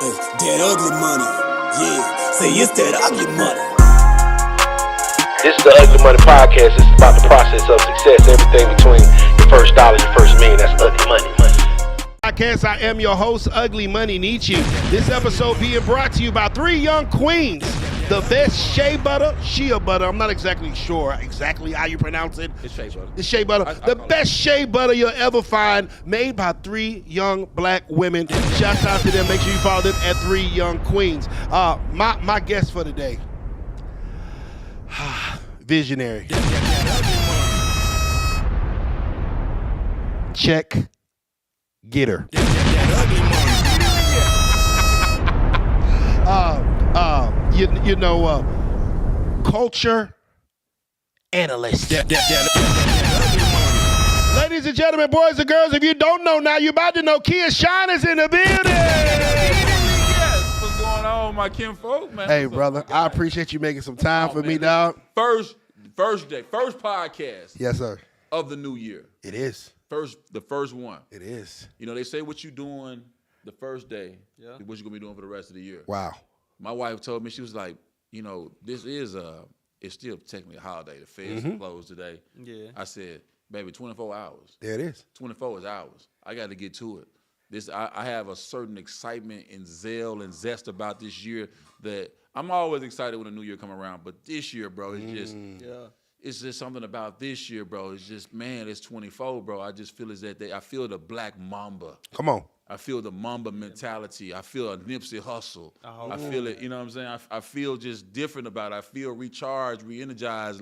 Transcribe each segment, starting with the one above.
That ugly money. Yeah, say it's that ugly money. This is the Ugly Money Podcast. It's about the process of success. Everything between your first dollar, your first million. That's Ugly Money. Podcast. I am your host, Ugly Money Nietzsche. This episode being brought to you by three young queens. The best shea butter, I'm not exactly sure exactly how you pronounce it. It's shea butter. It's shea butter. The best shea butter you'll ever find, made by three young black women. Shout out to them. Make sure you follow them at Three Young Queens. My guest for today, visionary. Check getter. Culture analyst. Ladies and gentlemen, boys and girls, if you don't know now, you're about to know. Kia Shine is in the building. Yes. What's going on, my kinfolk, man? Hey, brother, I appreciate you making some time for me, dog. First podcast. Yes, sir. Of the new year. It is. The first one. It is. You know, they say what you doing the first day, what you gonna be doing for the rest of the year. Wow. My wife told me, she was like, you know, this is it's still technically a holiday. The feds are closed today. Yeah. I said, baby, 24 hours. There it is. 24 hours. I got to get to it. I have a certain excitement and zeal and zest about this year that I'm always excited when the new year come around. But this year, bro, it's just something about this year, bro. It's just, man, it's 24, bro. I just feel I feel the black mamba. Come on. I feel the Mamba mentality. I feel a Nipsey Hussle. I feel it, you know what I'm saying? I feel just different about it. I feel recharged, re-energized,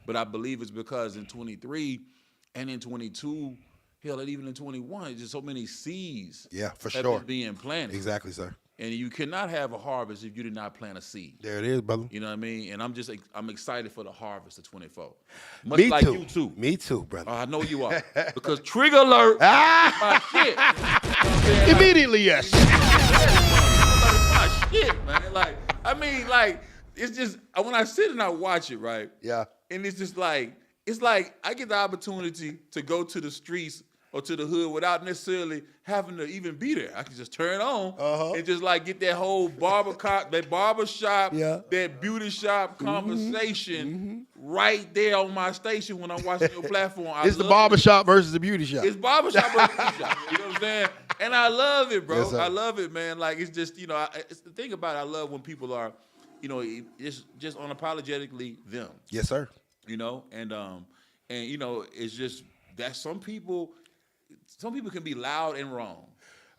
but I believe it's because in 23 and in 22, hell, and even in 21, there's just so many seeds for that sure are being planted. Exactly, sir. And you cannot have a harvest if you did not plant a seed. There it is, brother. You know what I mean? And I'm excited for the harvest of 24. Much Me like too. you too. Me too, brother. I know you are. Because trigger alert, my shit. You know what I'm saying? Immediately, yes. My shit, man. It's just when I sit and I watch it, right? Yeah. And it's just like I get the opportunity to go to the streets or to the hood without necessarily having to even be there. I can just turn on and just get that whole barber shop, that beauty shop conversation right there on my station when I'm watching your platform. It's the barber shop versus the beauty shop. It's barber shop versus beauty shop. You know what I'm saying? And I love it, bro. Yes, I love it, man. Like, it's just, it's the thing about it, I love when people are, it's just unapologetically them. Yes, sir. And it's just that some people can be loud and wrong.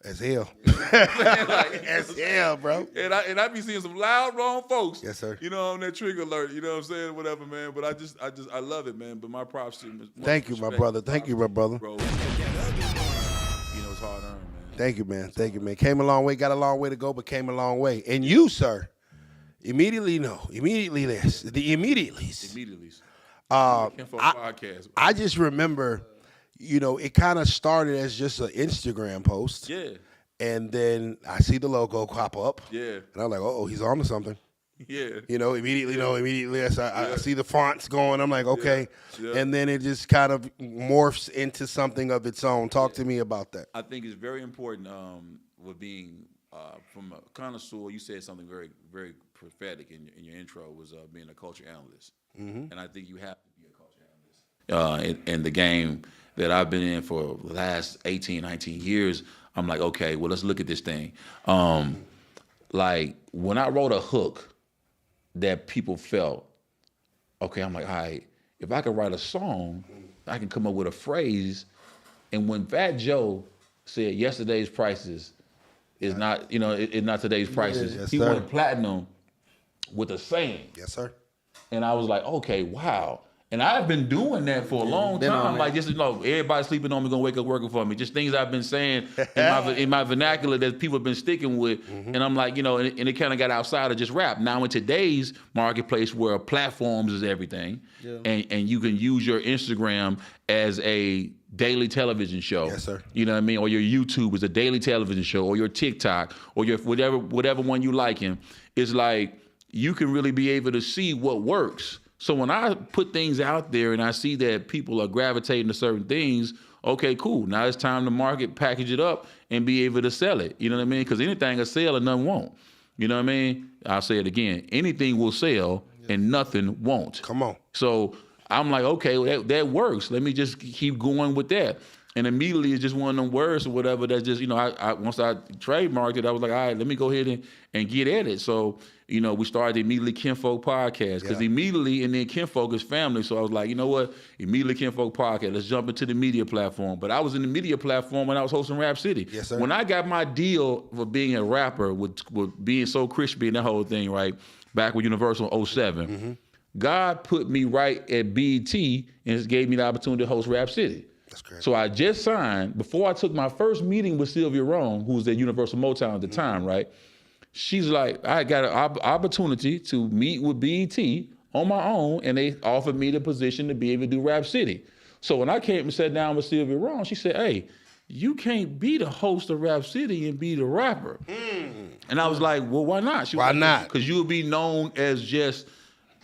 As hell. As hell, bro. And I be seeing some loud, wrong folks. Yes, sir. On that trigger alert. You know what I'm saying? Whatever, man. But I love it, man. But my props to you. Thank you, my brother. Thank you, my brother. Bro. It's hard earned, man. Thank you, man. Thank you, man. Came a long way. Got a long way to go, but came a long way. And you, sir, immediately less. The immediatelys. Podcast. I just remember, it kind of started as just an Instagram post. Yeah. And then I see the logo pop up. Yeah. And I'm like, oh, he's on to something. Yeah. Immediately yes. I see the fonts going. I'm like, okay. Yeah. And then it just kind of morphs into something of its own. Talk to me about that. I think it's very important with being from a connoisseur. You said something very, very prophetic in your intro was being a culture analyst. And I think you have to be a culture analyst. In the game that I've been in for the last 18, 19 years, I'm like, okay, well, let's look at this thing. Like, when I wrote a hook that people felt, okay, I'm like, all right, if I could write a song, I can come up with a phrase. And when Fat Joe said yesterday's prices is not, it's not today's prices, yes, he sir. went platinum with a saying. Yes, sir. And I was like, okay, wow. And I've been doing that for a long time. Like, just, everybody sleeping on me, gonna wake up working for me. Just things I've been saying in my vernacular that people have been sticking with. And I'm like, and it kind of got outside of just rap. Now in today's marketplace where platforms is everything, and you can use your Instagram as a daily television show. Yes, sir. You know what I mean? Or your YouTube is a daily television show, or your TikTok, or your whatever one you liking. It's like you can really be able to see what works. So when I put things out there and I see that people are gravitating to certain things, Okay, cool. Now it's time to market, package it up, and be able to sell it. You know what I mean? Because anything will sell and nothing won't. You know what I mean? I'll say it again. Anything will sell and nothing won't. Come on. So I'm like, okay, well, that works. Let me just keep going with that. And immediately it's just one of them words or whatever that just, I once I trademarked it, I was like, all right, let me go ahead and get at it. So, we started immediately Kinfolk Podcast because immediately, and then Kinfolk is family. So I was like, you know what? Immediately Kinfolk Podcast. Let's jump into the media platform. But I was in the media platform when I was hosting Rap City. Yes, sir. When I got my deal for being a rapper with being so crispy and that whole thing, right? Back with Universal in 07, God put me right at BET and gave me the opportunity to host Rap City. That's great. So I just signed, before I took my first meeting with Sylvia Rome, who was at Universal Motown at the time, right? She's like, I got an opportunity to meet with BET on my own, and they offered me the position to be able to do Rap City. So when I came and sat down with Sylvia Rome, she said, hey, you can't be the host of Rap City and be the rapper. And I was like, well, why not? She was Why like, not? Because you'll be known as just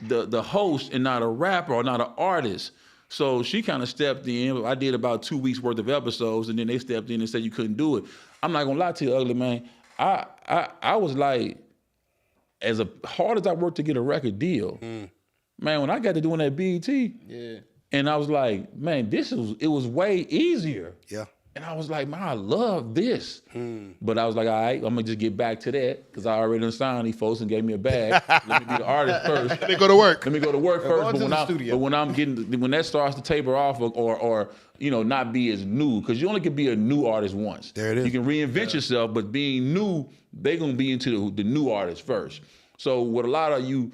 the host and not a rapper or not an artist. So she kind of stepped in. I did about 2 weeks worth of episodes, and then they stepped in and said you couldn't do it. I'm not gonna lie to you, Ugly Man. I was like, as hard as I worked to get a record deal, man, when I got to doing that BET, and I was like, man, it was way easier. Yeah. And I was like, man, I love this. But I was like, all right, I'm gonna just get back to that because I already done signed these folks and gave me a bag. Let me be the artist first. Let me go to work. Let me go to work first. But when that starts to taper off or not be as new, because you only can be a new artist once. There it is. You can reinvent yourself, but being new, they're gonna be into the new artist first. So what a lot of you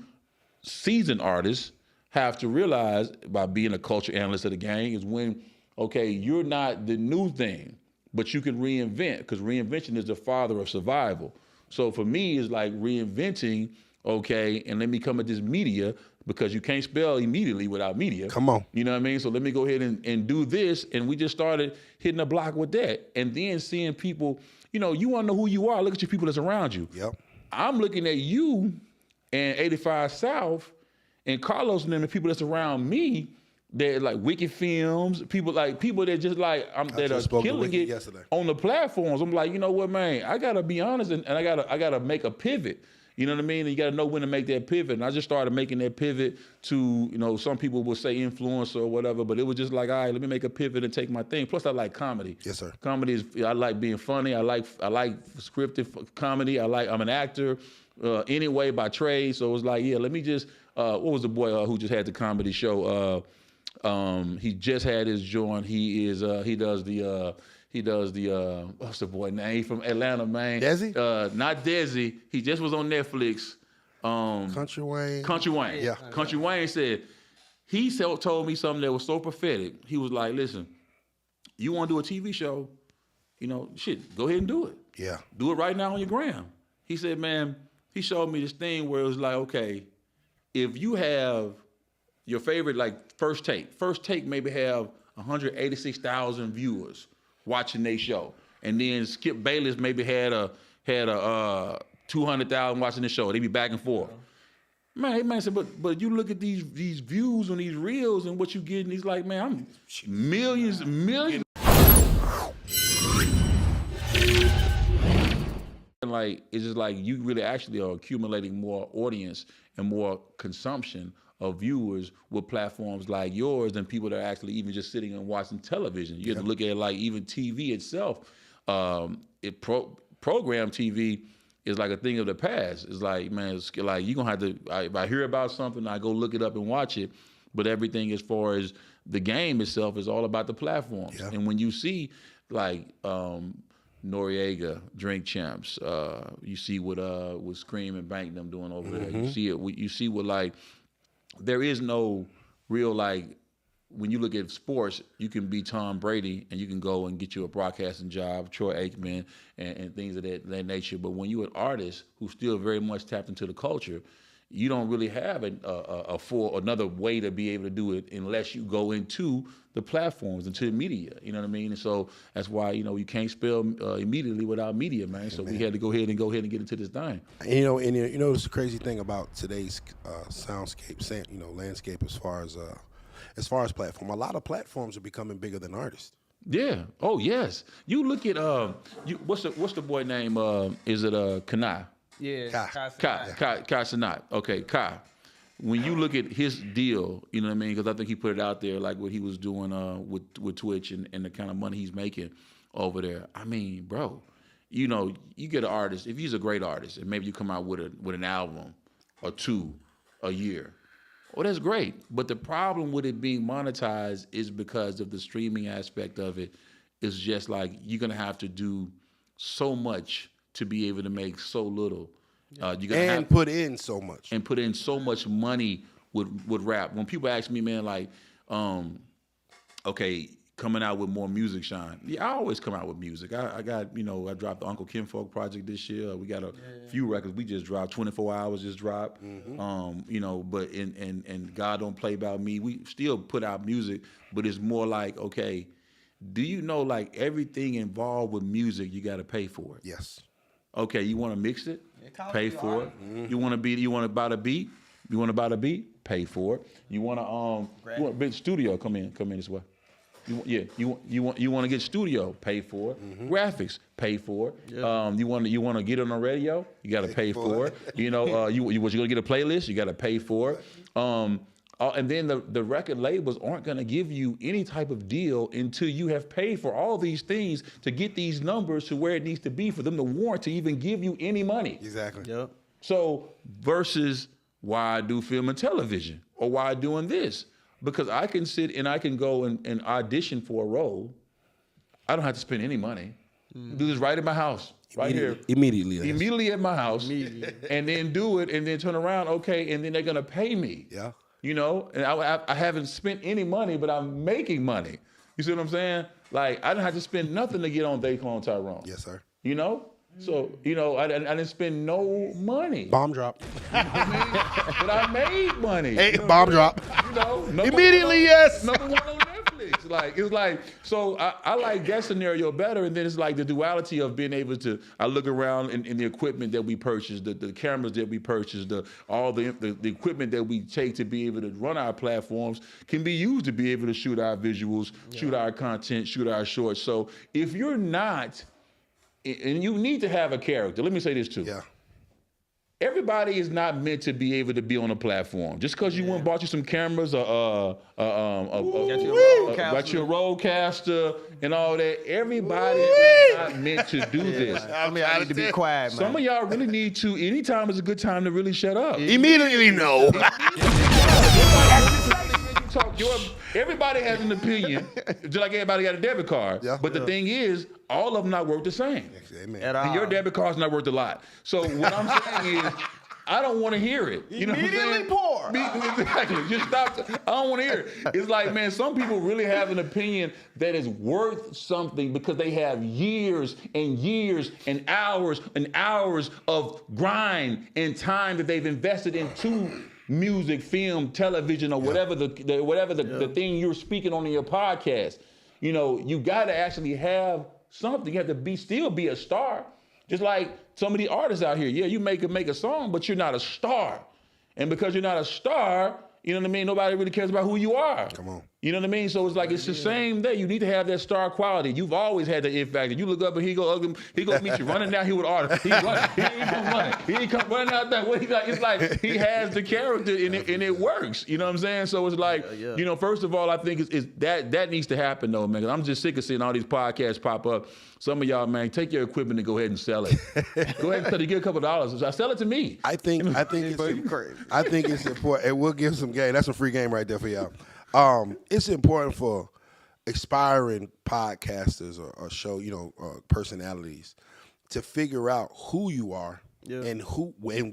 seasoned artists have to realize by being a culture analyst of the game is when, okay, you're not the new thing, but you can reinvent, because reinvention is the father of survival. So for me, it's like reinventing, okay, and let me come at this media, because you can't spell immediately without media. Come on. You know what I mean? So let me go ahead and do this, and we just started hitting the block with that. And then seeing people, you want to know who you are, look at your people that's around you. Yep. I'm looking at you and 85 South and Carlos and them, the people that's around me, they're like Wicked Films, people that just like that are killing it yesterday on the platforms. I'm like, you know what, man? I gotta be honest, and I gotta make a pivot. You know what I mean? And you gotta know when to make that pivot. And I just started making that pivot to, some people will say influencer or whatever, but it was just like, all right, let me make a pivot and take my thing. Plus, I like comedy. Yes, sir. Comedy is, I like being funny. I like scripted comedy. I'm an actor anyway by trade. So it was like, yeah, let me just. What was the boy who just had the comedy show? He just had his joint. He does the what's the boy name? He from Atlanta, man. Desi? Not Desi. He just was on Netflix. Country Wayne. Country Wayne. Yeah. Country Wayne said, told me something that was so prophetic. He was like, listen, you want to do a TV show, go ahead and do it. Yeah. Do it right now on your gram. He said, man, he showed me this thing where it was like, okay, if you have your favorite, like First Take maybe have 186,000 viewers watching their show, and then Skip Bayless maybe had a 200,000 watching the show. They be back and forth. Man said, but you look at these views on these reels and what you getting. He's like, man, I'm millions. Like, it's just like you really actually are accumulating more audience and more consumption of viewers with platforms like yours than people that are actually even just sitting and watching television. You have to look at it like even TV itself. Program TV is like a thing of the past. It's like, man, it's like you're going to have to, if I hear about something, I go look it up and watch it. But everything as far as the game itself is all about the platforms. Yeah. And when you see like Noriega, Drink Champs, you see what Scream and Bank them doing over there. You see it. You see what like, there is no real like, when you look at sports, you can be Tom Brady and you can go and get you a broadcasting job, Troy Aikman, and things of that nature. But when you're an artist who's still very much tapped into the culture, you don't really have another way to be able to do it unless you go into the platforms, into the media. You know what I mean? And so that's why, you can't spell immediately without media, man. So we had to go ahead and get into this thing. And it's the crazy thing about today's soundscape, landscape as far as platform. A lot of platforms are becoming bigger than artists. Yeah. Oh yes. You look at what's the boy name? Is it Kanai? Yeah. Kai Sinat. Okay, Kai. When you look at his deal, you know what I mean? Because I think he put it out there, like what he was doing with Twitch and the kind of money he's making over there. I mean, bro, you know, you get an artist, if he's a great artist, and maybe you come out with an album or two a year, well, that's great. But the problem with it being monetized is because of the streaming aspect of it. It's just like you're gonna have to do so much to be able to make so little. Put in so much. And put in so much money with rap. When people ask me, man, like, okay, coming out with more music, Sean. Yeah, I always come out with music. I got, you know, I dropped the Uncle Kinfolk project this year. We got a few records we just dropped. 24 Hours just dropped. You know, but and God Don't Play About Me. We still put out music, but it's more like, okay, do you know, like, everything involved with music, you got to pay for it? Yes. Okay, you want to mix it? Pay for it. You want to buy the beat? You want to buy the beat? Pay for it. You want to big studio? Come in this way. You want to get studio? Pay for it. Graphics? Pay for it. Yeah. You want to get it on the radio? You got to pay for it. You know, you gonna get a playlist? You got to pay for it. And then the record labels aren't going to give you any type of deal until you have paid for all these things to get these numbers to where it needs to be for them to warrant to even give you any money. Exactly. Yep. So versus why I do film and television or why I'm doing this. Because I can sit and I can go and audition for a role. I don't have to spend any money. Do this right in my house. Right here. Immediately at my house. And then do it and then turn around, okay, and then they're going to pay me. Yeah. You know, and I haven't spent any money, but I'm making money. You see what I'm saying? Like, I didn't have to spend nothing to get on They Clone Tyrone. Yes, sir. You know? So, you know, I didn't spend no money. Bomb drop. But I made money. Hey, bomb drop. You know? Immediately, yes. Number one on Netflix. Like, it's like, so I like that scenario better. And then it's like the duality of being able to, I look around in the equipment that we purchased, the cameras that we purchased, all the equipment that we take to be able to run our platforms can be used to be able to shoot our visuals, shoot our content, shoot our shorts. So if you're not, and you need to have a character. Let me say this too. Yeah. Everybody is not meant to be able to be on a platform. Just because you went and bought you some cameras, got your roadcaster and all that. Everybody is not meant to do this. I mean, I need to be quiet, man. Some of y'all really need to. Anytime is a good time to really shut up. Immediately, no. Everybody has an opinion, just like everybody got a debit card. Yeah. But the thing is, all of them not worth the same. Amen. And your debit card's not worth a lot. So what I'm saying is, I don't want to hear it. You know what I'm saying? Poor. Exactly. Just stop. I don't want to hear it. It's like, man, some people really have an opinion that is worth something because they have years and years and hours of grind and time that they've invested into music, film, television, or whatever the thing you're speaking on in your podcast. You know, you got to actually have something. You have to still be a star. Just like some of the artists out here. Yeah, you make a song, but you're not a star. And because you're not a star, you know what I mean? Nobody really cares about who you are. Come on. You know what I mean? So it's like, it's the same day. You need to have that star quality. You've always had the it factor. You look up and he go meet you running down here with artists. He running. He ain't come running out there. It's like he has the character and it works. You know what I'm saying? So it's like, you know, first of all, I think it's that needs to happen though, man. 'Cause I'm just sick of seeing all these podcasts pop up. Some of y'all, man, take your equipment and go ahead and sell it. Go ahead and sell it. Get a couple $. Sell it to me. I think it's important. And we'll give some game. That's a free game right there for y'all. It's important for aspiring podcasters or show, personalities to figure out who you are and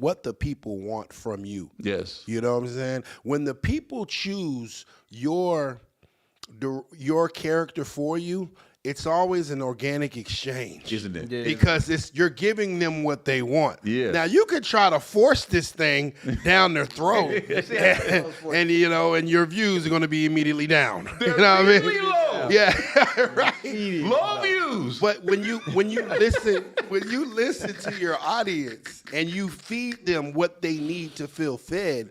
what the people want from you. Yes. You know what I'm saying? When the people choose your character for you, it's always an organic exchange, isn't it? Yeah. Because you're giving them what they want. Yeah. Now you could try to force this thing down their throat, and your views are going to be immediately down. They're you know what I really mean? low. Yeah, right. Low views. But when you listen to your audience, and you feed them what they need to feel fed,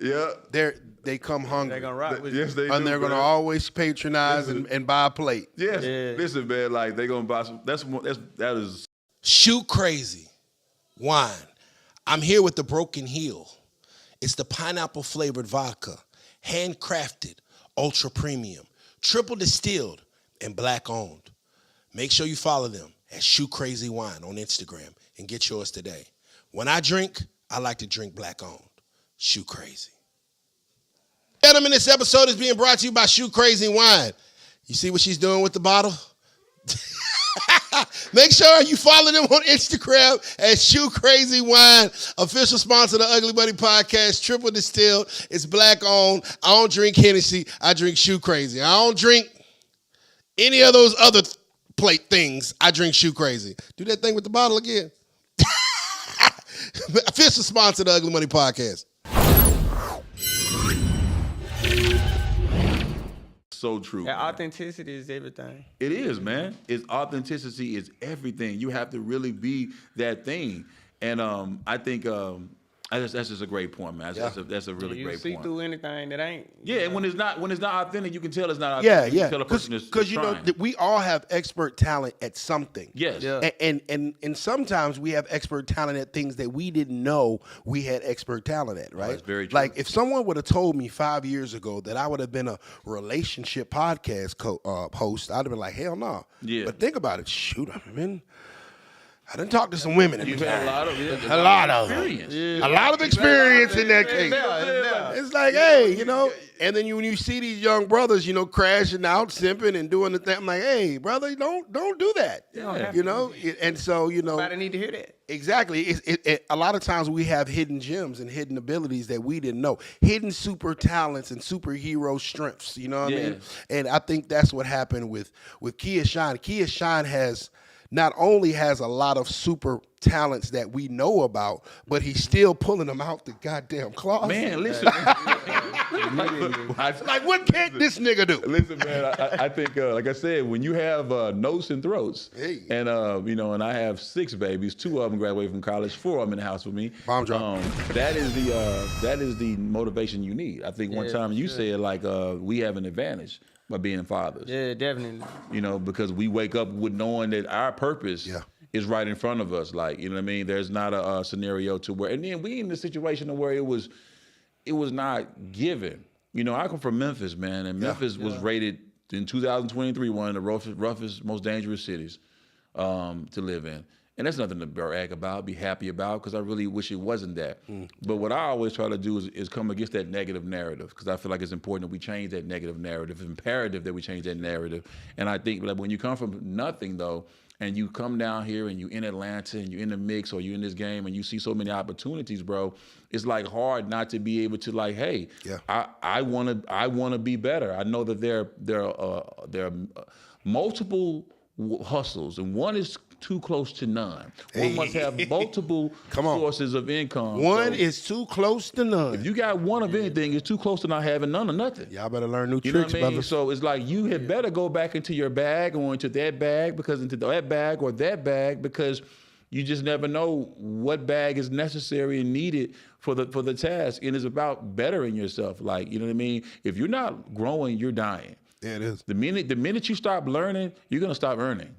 they come hungry. They're gonna rock with Yes, you. they And do, they're gonna man. always patronize and buy a plate. Yes. Yeah. Listen, man, like they gonna buy some. That is. Shoe Crazy wine. I'm here with the Broken Heel. It's the pineapple flavored vodka, handcrafted, ultra premium, triple distilled, and black owned. Make sure you follow them at Shoe Crazy Wine on Instagram and get yours today. When I drink, I like to drink black owned. Shoe Crazy. Gentlemen, this episode is being brought to you by Shoe Crazy Wine. You see what she's doing with the bottle? Make sure you follow them on Instagram at Shoe Crazy Wine, official sponsor of the Ugly Buddy Podcast, triple distilled. It's black owned. I don't drink Hennessy. I drink Shoe Crazy. I don't drink any of those other plate things. I drink Shoe Crazy. Do that thing with the bottle again. Official sponsor of the Ugly Money Podcast. So true. Yeah, man. authenticity is everything. It is, man. It's authenticity is everything. You have to really be that thing. And I think that's just a great point, man. That's a really You great see point. through anything that ain't. Yeah, and when it's not authentic, you can tell it's not Yeah, authentic. You yeah. can tell a person is Because you know trying. we all have expert talent at something. Yes. Yeah. And sometimes we have expert talent at things that we didn't know we had expert talent at, right? that's very true. Like if someone would have told me 5 years ago that I would have been a relationship podcast host, I'd have been like, hell no. Yeah. But think about it. Shoot, I done talked to some women. You've had a lot of experience. A lot of experience in that case. It's like, hey, you know, and then when you see these young brothers, you know, crashing out, simping, and doing the thing, I'm like, hey, brother, don't do that. Yeah. You know, and so you know, Nobody need to hear that. exactly. A lot of times we have hidden gems and hidden abilities that we didn't know, hidden super talents and superhero strengths. You know what I mean? And I think that's what happened with Kia Shine. Kia Shine not only has a lot of super talents that we know about, but he's still pulling them out the goddamn closet. Man, listen. Like, what can't this nigga do? Listen, man, I think, like I said, when you have notes and throats, Hey. and you know, and I have 6 babies, 2 of them graduated from college, 4 of them in the house with me. Bomb drop. That is the motivation you need. I think one Yeah, time for you sure. said like we have an advantage by being fathers. Yeah, definitely. You know, because we wake up with knowing that our purpose Yeah. is right in front of us. Like, you know what I mean? There's not a scenario to where, and then we in the situation where it was not given. You know, I come from Memphis, man, and Memphis was rated in 2023 one of the roughest, most dangerous cities to live in. And that's nothing to brag about, be happy about, because I really wish it wasn't that. But what I always try to do is come against that negative narrative, because I feel like it's important that we change that negative narrative. It's imperative that we change that narrative. And I think like when you come from nothing, though, and you come down here and you're in Atlanta and you're in the mix or you're in this game and you see so many opportunities, bro, it's like hard not to be able to like, hey, I wanna be better. I know that there are multiple hustles, and one is too close to none. One must have multiple sources of income. One So is too close to none. if you got one of anything, it's too close to not having none of nothing. Y'all better learn new You know tricks, what I mean? brothers. So it's like you had better go back into your bag or into that bag, because you just never know what bag is necessary and needed for the task. And it's about bettering yourself. Like, you know what I mean? If you're not growing, you're dying. Yeah, it is. The minute you stop learning, you're gonna stop earning.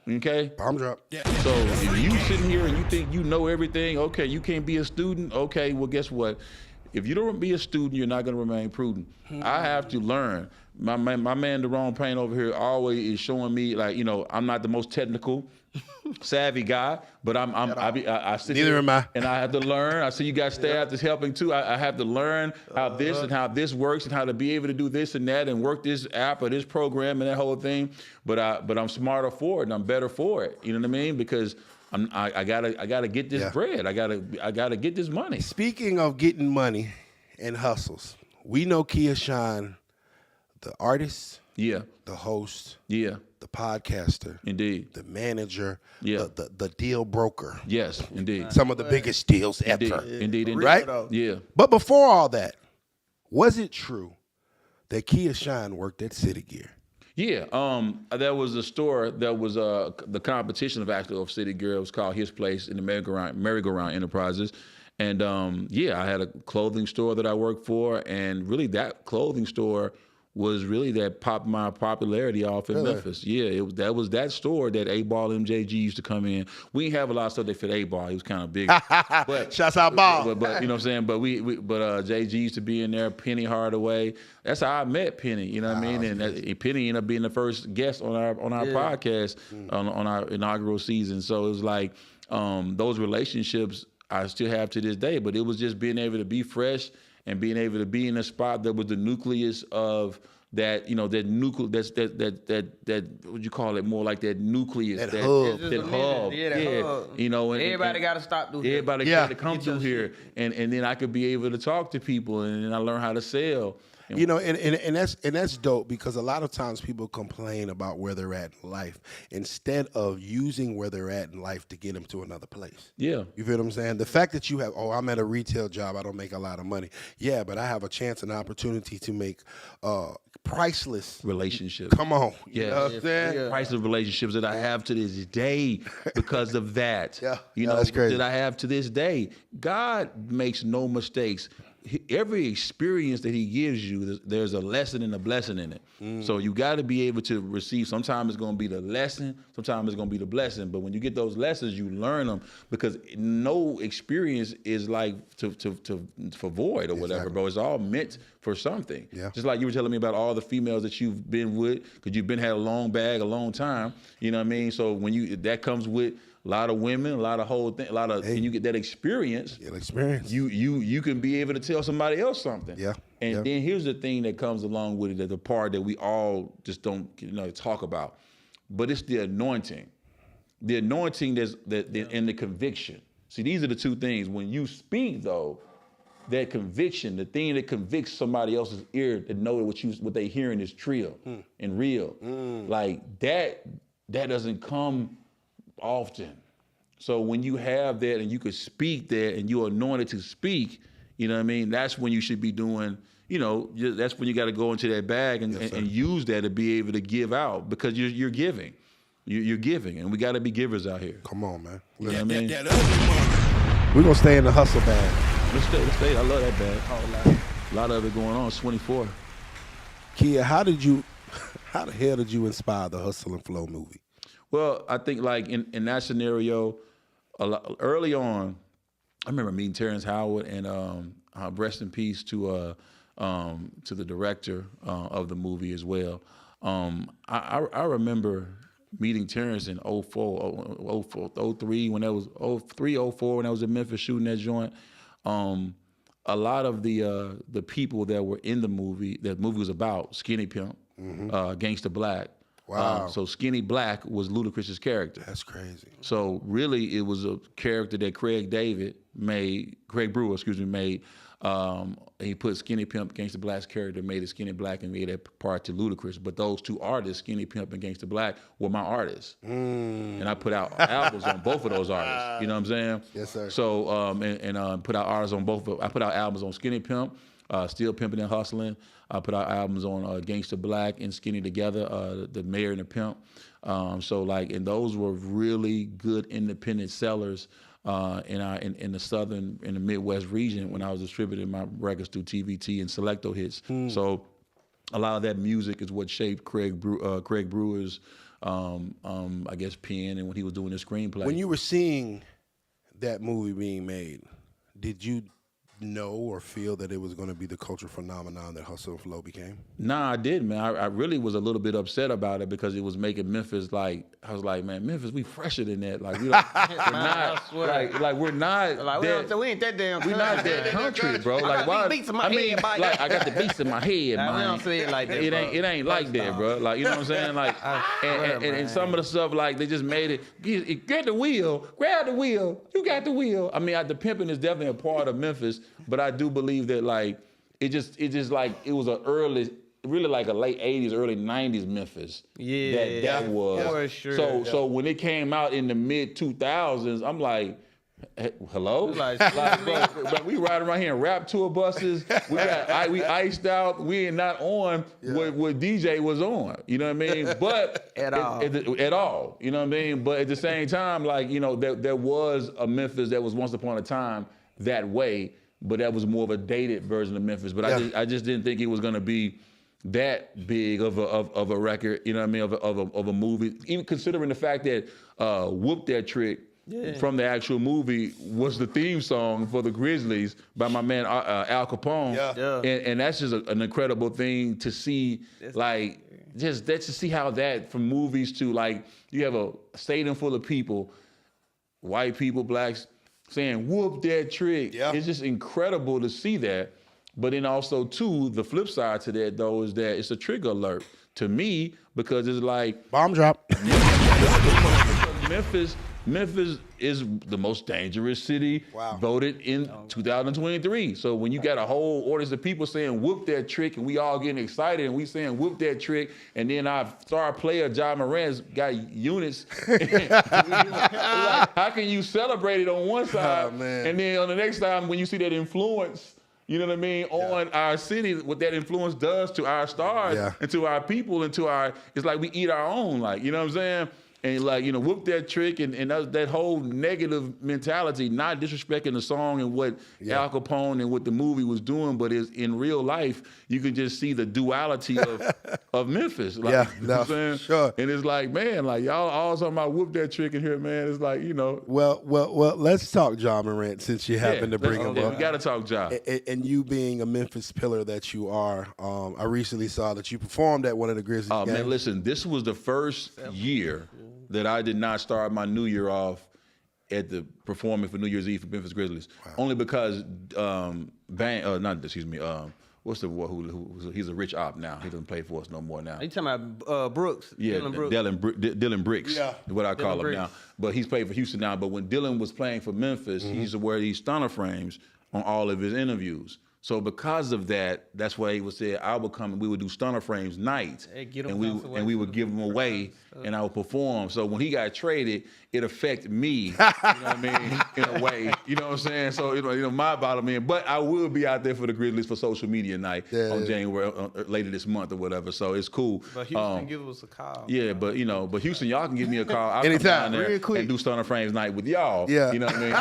Okay? Bomb drop. So if you sitting here and you think you know everything, okay, you can't be a student, okay, well, guess what? If you don't be a student, you're not going to remain prudent. I have to learn. My man, the wrong pain over here, always is showing me, like, you know, I'm not the most technical, savvy guy, but I sit Neither here am I. and I have to learn. I see you got staff that's helping too. I have to learn how this and how this works and how to be able to do this and that and work this app or this program and that whole thing. But I'm smarter for it and I'm better for it. You know what I mean? Because I gotta get this bread. I gotta get this money. Speaking of getting money and hustles, we know Kia Shine, the artist, Yeah, the host, yeah, the podcaster, indeed. the manager, Yeah. the deal broker. Yes, indeed. Some of the biggest deals Indeed, ever. indeed, indeed. Right? Yeah. But before all that, was it true that Kia Shine worked at City Gear? Yeah, there was a store that was the competition of actually of City Girls called His Place in the Merry-Go-Round Enterprises. And yeah, I had a clothing store that I worked for, and really that clothing store was really that popped my popularity off in Memphis. Yeah, that was that store that A-Ball MJG used to come in. We didn't have a lot of stuff that fit A-Ball. He was kind of big. But Shouts out Ball. But you know what I'm saying? But JG used to be in there, Penny Hardaway. That's how I met Penny, you know what I mean? And Penny ended up being the first guest on our podcast on our inaugural season. So it was like those relationships I still have to this day, but it was just being able to be fresh and being able to be in a spot that was the nucleus of that, you know, that what you call it, more like that nucleus, that hub. that hub. Yeah, hub. You know, and Everybody got to stop through here. everybody got to come through here, and then I could be able to talk to people, and then I learn how to sell. You know, and that's dope, because a lot of times people complain about where they're at in life instead of using where they're at in life to get them to another place. Yeah. You feel what I'm saying? The fact that you have, I'm at a retail job, I don't make a lot of money. Yeah, but I have a chance and opportunity to make priceless Relationships. Come on. You know what I'm saying? Yeah. Priceless relationships that I have to this day because of that. Yeah. You Yeah, know, that's crazy. that I have to this day. God makes no mistakes. Every experience that he gives you, there's a lesson and a blessing in it. So you got to be able to receive. Sometimes it's going to be the lesson, sometimes it's going to be the blessing. But when you get those lessons, you learn them, because no experience is like for void or whatever, bro. It's all meant for something. Yeah. Just like you were telling me about all the females that you've been with, because you've been had a long bag a long time. You know what I mean? So when that comes with a lot of women, a lot of whole thing, and you get that experience. Get experience. You can be able to tell somebody else something. Yeah. And then here's the thing that comes along with it, that the part that we all just don't talk about, but it's the anointing. The anointing and the conviction. See, these are the two things. When you speak, though, that conviction, the thing that convicts somebody else's ear to know that what they hearing is real and real. Like that doesn't come often. So when you have that and you could speak that and you're anointed to speak, you know what I mean? That's when you should be doing, that's when you got to go into that bag and use that to be able to give out, because you're giving. You're giving, and we got to be givers out here. Come on, man. You know what I mean? We're going to stay in the hustle bag. Let's stay. I love that bag. A lot of it going on. It's 24. Kia, how the hell did you inspire the Hustle and Flow movie? Well, I think like in that scenario, early on, I remember meeting Terrence Howard, and rest in peace to the director of the movie as well. I remember meeting Terrence in 03, when that was 04, when I was in Memphis shooting that joint. A lot of the people that were in the movie was about, Skinny Pimp, Gangsta Black. Wow. So Skinny Black was Ludacris's character. That's crazy. So really, it was a character that Craig Brewer made. He put Skinny Pimp, Gangsta Black's character, made it Skinny Black, and made that part to Ludacris. But those two artists, Skinny Pimp and Gangsta Black, were my artists. And I put out albums on both of those artists. You know what I'm saying? Yes, sir. So put out artists on both. I put out albums on Skinny Pimp, Still Pimping and Hustling. I put out albums on Gangsta Black and Skinny Together, the Mayor and the Pimp. And those were really good independent sellers in the southern, in the Midwest region, when I was distributing my records through TVT and Selecto Hits. So a lot of that music is what shaped Craig Brewer's, I guess, pen, and when he was doing the screenplay. When you were seeing that movie being made, did you know or feel that it was going to be the cultural phenomenon that Hustle and Flow became? Nah, I didn't, man. I really was a little bit upset about it, because it was making Memphis like, I was like, man, Memphis, we fresher than that. Like, we're not, we're not. Like, we ain't that damn. We're not that country, bro. Like, why? Beats in my head, like, I got the beats in my head, man. We don't say it like that. It ain't like that, bro. Like, you know what I'm saying? Like, and some of the stuff, like, they just made it. Get the wheel, grab the wheel. You got the wheel. I mean, the pimping is definitely a part of Memphis, but I do believe that, like, it just like, it was really like a late 80s, early 90s Memphis. Yeah. That was. For sure. So when it came out in the mid 2000s, I'm like, Hello? Like, bro, we riding around here in rap tour buses. We iced out. We ain't not on what DJ was on. You know what I mean? But At all. at all. You know what I mean? But at the same time, like, you know, there was a Memphis that was once upon a time that way, but that was more of a dated version of Memphis. But I just didn't think it was gonna be that big of a record. You know what I mean? Of a movie. Even considering the fact that Whoop That Trick. Yeah. From the actual movie was the theme song for the Grizzlies by my man Al Capone. And that's just an incredible thing to see, like, just to see how that, from movies to, like, you have a stadium full of people, white people, blacks, saying, whoop that trick. Yeah. It's just incredible to see that. But then also, too, the flip side to that, though, is that it's a trigger alert to me, because it's like... Bomb drop. Memphis is the most dangerous city voted in 2023. So when you got a whole audience of people saying whoop that trick, and we all getting excited and we saying whoop that trick, and then our star player Ja Morant's got units. Like, how can you celebrate it on one side, and then on the next time when you see that influence, you know what I mean, on our city, what that influence does to our stars and to our people and to our, it's like we eat our own, like, you know what I'm saying? And, like, you know, whoop that trick, and that whole negative mentality, not disrespecting the song and what Al Capone and what the movie was doing, but is in real life, you can just see the duality of Memphis. Like, you know what I'm saying? Sure. And it's like, man, like, y'all all talking about whoop that trick in here, man. It's like, you know. Well, let's talk Ja Morant, since you happen to bring him up. We got to talk Ja. And you being a Memphis pillar that you are, I recently saw that you performed at one of the Grizzlies games. Man, listen, this was the first year that I did not start my New Year off at the performing for New Year's Eve for Memphis Grizzlies. Only because what's the boy who he's a rich op now. He doesn't play for us no more now. You talking about Brooks? Yeah, Dylan Bricks. Yeah, is what I call him now. But he's played for Houston now. But when Dylan was playing for Memphis, he used to wear these stunner frames on all of his interviews. So because of that, that's why he would say I would come and we would do stunner frames nights, and we would give them away, and I would perform. So when he got traded, it affected me, you know what I mean, in a way, you know what I'm saying. So you know my bottom end, but I will be out there for the Grizzlies for social media night on January later this month or whatever. So it's cool. But Houston, give us a call. Yeah, but but Houston, y'all can give me a call. I'll anytime, come down there and do stunner frames night with y'all. Yeah, you know what I mean.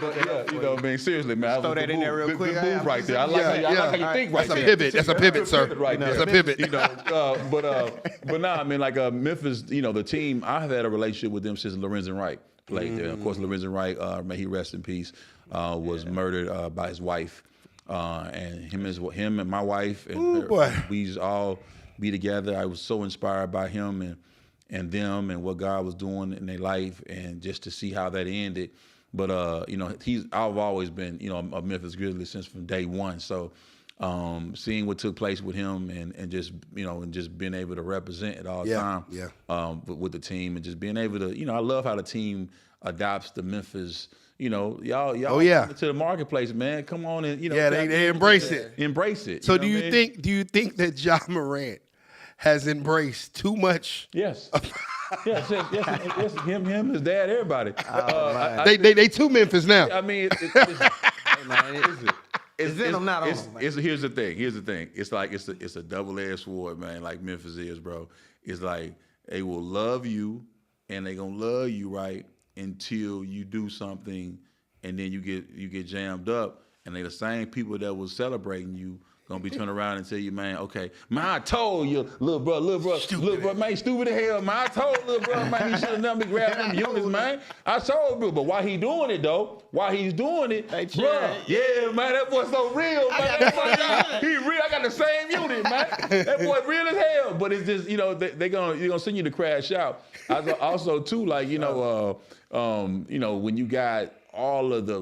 But you know what I mean. Seriously, man, throw that in there real quick. Right there. I like how you think right there. That's a pivot, sir. Right there. That's a pivot. You know, but nah, I mean, like Memphis, you know, the team, I've had a relationship with them since Lorenzen Wright played there. Of course, Lorenzen Wright, may he rest in peace, was murdered by his wife. And him and my wife and we all be together. I was so inspired by him and them and what God was doing in their life, and just to see how that ended. But you know, I've always been, you know, a Memphis Grizzly since from day one. So seeing what took place with him and just, you know, and just being able to represent it all the time with the team, and just being able to, you know, I love how the team adopts the Memphis, you know, y'all to the marketplace, man. Come on and, you know, they embrace it. Embrace it. So do you think that Ja Morant has embraced too much? Yes. yes, him, his dad, everybody. They two Memphis now. I mean, here's the thing. It's like it's a double-edged sword, man. Like Memphis is, bro. It's like they will love you, and they gonna love you right until you do something, and then you get jammed up, and they the same people that was celebrating you gonna be turning around and tell you, man, okay, man, I told you, little bro, man, stupid as hell, man. I told little bro, man, he should have done me grab them units, man. I told you, but why he doing it though? Why he's doing it, bro? Yeah, man, that boy so real, man. He real. I got the same unit, man. That boy real as hell. But it's just, you know, they're gonna send you to crash out. Also, too, like, you know, when you got all of the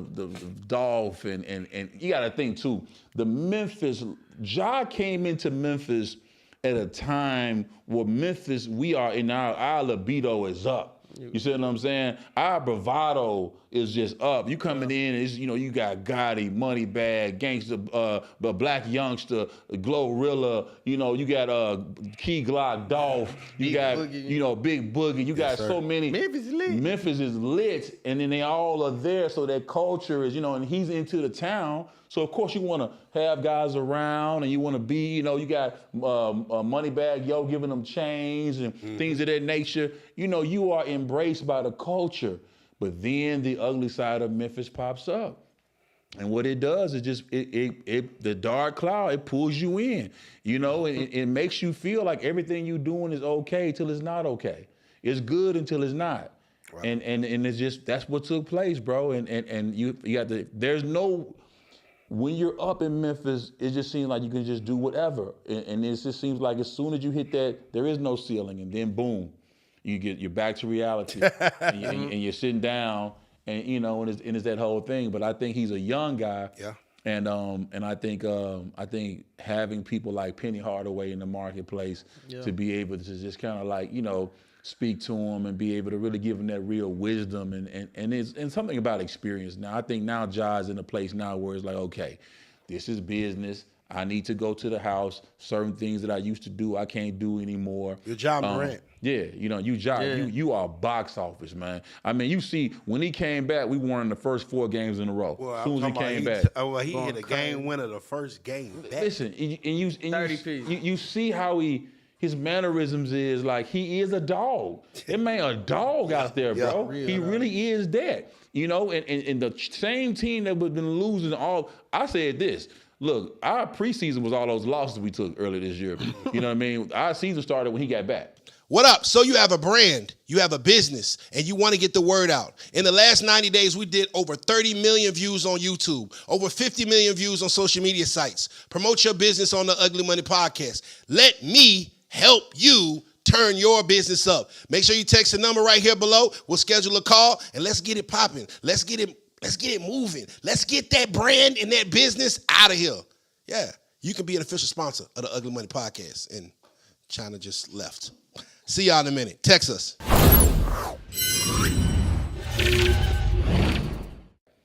Dolph and you got to think too, the Memphis, Ja came into Memphis at a time where Memphis, we are in our libido is up. You see what I'm saying? Our bravado is just up. You coming in, it's, you got Gotti, Moneybag, Gangsta, Black Youngster, Glorilla. You got Key Glock, Dolph. You got Big Boogie. You got so many. Memphis is lit. Memphis is lit, and then they all are there. So that culture is, and he's into the town. So of course you want to have guys around, and you want to be, you got Moneybag Yo giving them chains and things of that nature. You are embraced by the culture, but then the ugly side of Memphis pops up, and what it does is just the dark cloud. It pulls you in, and it makes you feel like everything you're doing is okay till it's not okay. It's good until it's not. Right. And it's just that's what took place, bro. And you got there's no. When you're up in Memphis, it just seems like you can just do whatever. And it just seems like as soon as you hit that, there is no ceiling. And then boom, you're back to reality. and you're sitting down and it's that whole thing. But I think he's a young guy. Yeah. And I think having people like Penny Hardaway in the marketplace to be able to just kind of like, speak to him and be able to really give him that real wisdom and something about experience. Now I think now Ja's in a place now where it's like, okay, this is business. I need to go to the house. Certain things that I used to do, I can't do anymore. You're Ja Morant. Yeah, you are box office, man. I mean, you see, when he came back, we won the first 4 games in a row. Well, as soon as he came back. He hit a game winner the first game back. Listen, you see how his mannerisms is like he is a dog. That man a dog out there, bro. He really is that. And the same team that we've been losing I said this. Look, our preseason was all those losses we took earlier this year. You know what I mean? Our season started when he got back. What up? So you have a brand, you have a business, and you want to get the word out. In the last 90 days, we did over 30 million views on YouTube, over 50 million views on social media sites. Promote your business on the Ugly Money Podcast. Let me help you turn your business up. Make sure you text the number right here below. We'll schedule a call and let's get it popping. Let's get it moving. Let's get that brand and that business out of here. Yeah, you can be an official sponsor of the Ugly Money Podcast. And China just left. See y'all in a minute. Text us.